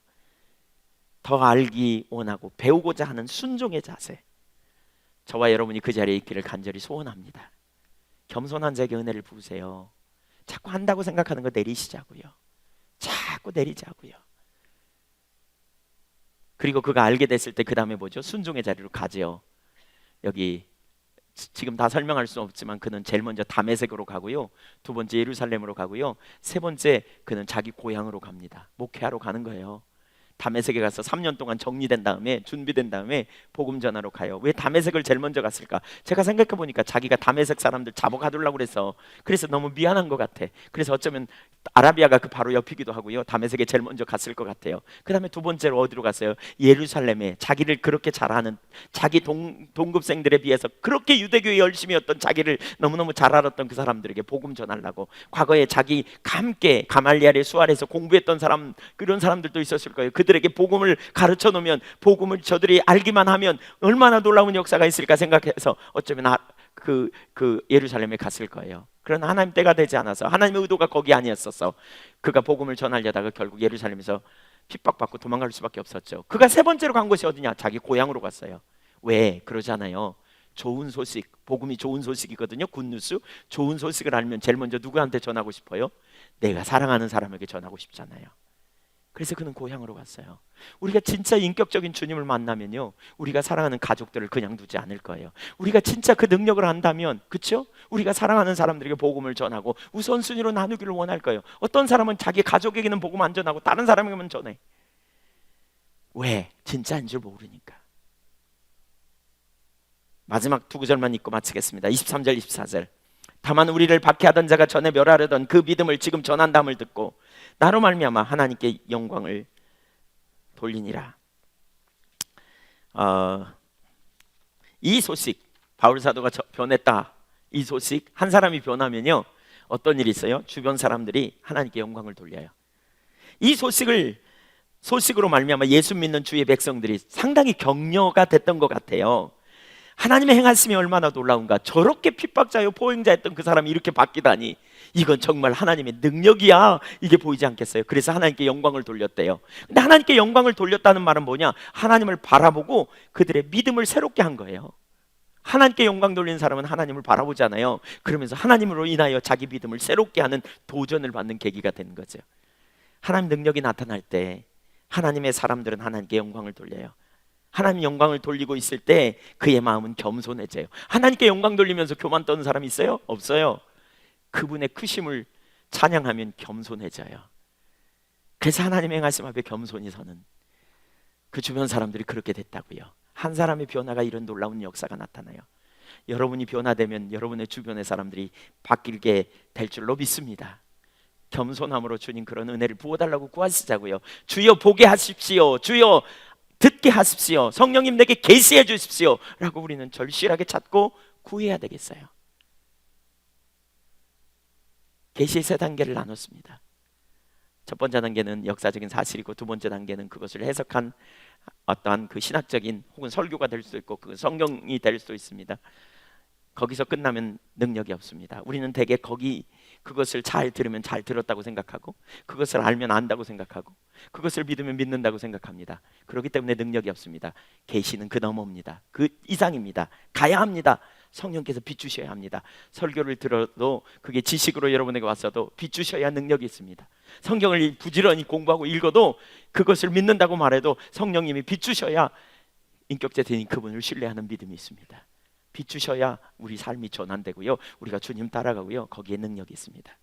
더 알기 원하고 배우고자 하는 순종의 자세, 저와 여러분이 그 자리에 있기를 간절히 소원합니다. 겸손한 자에게 은혜를 부으세요. 자꾸 한다고 생각하는 거 내리시자고요. 자꾸 내리자고요. 그리고 그가 알게 됐을 때 그 다음에 뭐죠? 순종의 자리로 가죠. 여기 지금 다 설명할 수 없지만 그는 제일 먼저 다메섹으로 가고요, 두 번째 예루살렘으로 가고요, 세 번째 그는 자기 고향으로 갑니다. 목회하러 가는 거예요. 다메섹에 가서 3년 동안 정리된 다음에, 준비된 다음에 복음 전하러 가요. 왜 다메섹을 제일 먼저 갔을까? 제가 생각해 보니까 자기가 다메섹 사람들 잡아 가두려고 그래서 너무 미안한 것 같아. 그래서 어쩌면 아라비아가 그 바로 옆이기도 하고요, 다메섹에 제일 먼저 갔을 것 같아요. 그 다음에 두 번째로 어디로 갔어요? 예루살렘에, 자기를 그렇게 잘하는 자기 동급생들에 비해서 그렇게 유대교에 열심히 했던, 자기를 너무너무 잘 알았던 그 사람들에게 복음 전하려고. 과거에 자기 함께 가말리엘의 수활에서 공부했던 사람, 그런 사람들도 있었을 거예요. 그들에게 복음을 가르쳐 놓으면, 복음을 저들이 알기만 하면 얼마나 놀라운 역사가 있을까 생각해서 어쩌면 그 예루살렘에 갔을 거예요. 그러나 하나님 때가 되지 않아서, 하나님의 의도가 거기 아니었어서 그가 복음을 전하려다가 결국 예루살렘에서 핍박받고 도망갈 수밖에 없었죠. 그가 세 번째로 간 곳이 어디냐? 자기 고향으로 갔어요. 왜? 그러잖아요. 좋은 소식, 복음이 좋은 소식이거든요. 굿뉴스. 좋은 소식을 알면 제일 먼저 누구한테 전하고 싶어요? 내가 사랑하는 사람에게 전하고 싶잖아요. 그래서 그는 고향으로 갔어요. 우리가 진짜 인격적인 주님을 만나면요, 우리가 사랑하는 가족들을 그냥 두지 않을 거예요. 우리가 진짜 그 능력을 안다면, 그렇죠? 우리가 사랑하는 사람들에게 복음을 전하고 우선순위로 나누기를 원할 거예요. 어떤 사람은 자기 가족에게는 복음 안 전하고 다른 사람에게만 전해. 왜? 진짜인 줄 모르니까. 마지막 두 구절만 읽고 마치겠습니다. 23절 24절. 다만 우리를 박해하던 자가 전에 멸하려던 그 믿음을 지금 전한다함을 듣고 나로 말미암아 하나님께 영광을 돌리니라. 이 소식, 바울 사도가 변했다, 이 소식, 한 사람이 변하면요 어떤 일이 있어요? 주변 사람들이 하나님께 영광을 돌려요. 이 소식으로 말미암아 예수 믿는 주의 백성들이 상당히 격려가 됐던 것 같아요. 하나님의 행하심이 얼마나 놀라운가. 저렇게 핍박자요 포행자였던 그 사람이 이렇게 바뀌다니, 이건 정말 하나님의 능력이야, 이게 보이지 않겠어요? 그래서 하나님께 영광을 돌렸대요. 근데 하나님께 영광을 돌렸다는 말은 뭐냐? 하나님을 바라보고 그들의 믿음을 새롭게 한 거예요. 하나님께 영광 돌리는 사람은 하나님을 바라보잖아요. 그러면서 하나님으로 인하여 자기 믿음을 새롭게 하는 도전을 받는 계기가 되는 거죠. 하나님 능력이 나타날 때 하나님의 사람들은 하나님께 영광을 돌려요. 하나님 영광을 돌리고 있을 때 그의 마음은 겸손해져요. 하나님께 영광 돌리면서 교만 떠는 사람이 있어요? 없어요. 그분의 크심을 찬양하면 겸손해져요. 그래서 하나님의 행하심 앞에 겸손히 서는 그 주변 사람들이 그렇게 됐다고요. 한 사람의 변화가 이런 놀라운 역사가 나타나요. 여러분이 변화되면 여러분의 주변의 사람들이 바뀌게 될 줄로 믿습니다. 겸손함으로 주님 그런 은혜를 부어달라고 구하시자고요. 주여 보게 하십시오. 주여 듣게 하십시오. 성령님 내게 계시해 주십시오 라고 우리는 절실하게 찾고 구해야 되겠어요. 계시의 세 단계를 나눴습니다. 첫 번째 단계는 역사적인 사실이고, 두 번째 단계는 그것을 해석한 어떠한 그 신학적인 혹은 설교가 될 수도 있고 그 성경이 될 수도 있습니다. 거기서 끝나면 능력이 없습니다. 우리는 대개 그것을 잘 들으면 잘 들었다고 생각하고, 그것을 알면 안다고 생각하고, 그것을 믿으면 믿는다고 생각합니다. 그렇기 때문에 능력이 없습니다. 계시는 그 너머입니다. 그 이상입니다. 가야 합니다. 성령께서 비추셔야 합니다. 설교를 들어도 그게 지식으로 여러분에게 왔어도 비추셔야 능력이 있습니다. 성경을 부지런히 공부하고 읽어도 그것을 믿는다고 말해도 성령님이 비추셔야 인격체인 그분을 신뢰하는 믿음이 있습니다. 비추셔야 우리 삶이 전환되고요, 우리가 주님 따라가고요, 거기에 능력이 있습니다.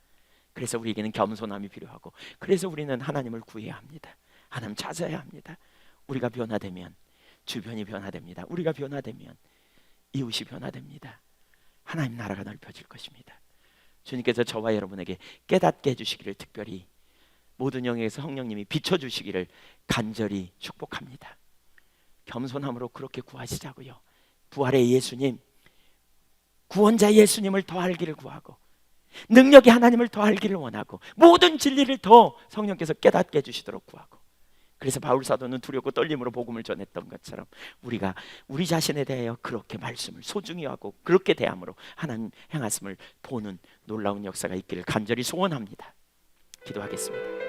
그래서 우리에게는 겸손함이 필요하고, 그래서 우리는 하나님을 구해야 합니다. 하나님 찾아야 합니다. 우리가 변화되면 주변이 변화됩니다. 우리가 변화되면 이웃이 변화됩니다. 하나님 나라가 넓혀질 것입니다. 주님께서 저와 여러분에게 깨닫게 해주시기를, 특별히 모든 영역에서 성령님이 비춰주시기를 간절히 축복합니다. 겸손함으로 그렇게 구하시자고요. 부활의 예수님, 구원자 예수님을 더 알기를 구하고, 능력의 하나님을 더 알기를 원하고, 모든 진리를 더 성령께서 깨닫게 해주시도록 구하고, 그래서 바울 사도는 두렵고 떨림으로 복음을 전했던 것처럼 우리가 우리 자신에 대하여 그렇게 말씀을 소중히 하고 그렇게 대함으로 하나님 행하심을 보는 놀라운 역사가 있기를 간절히 소원합니다. 기도하겠습니다.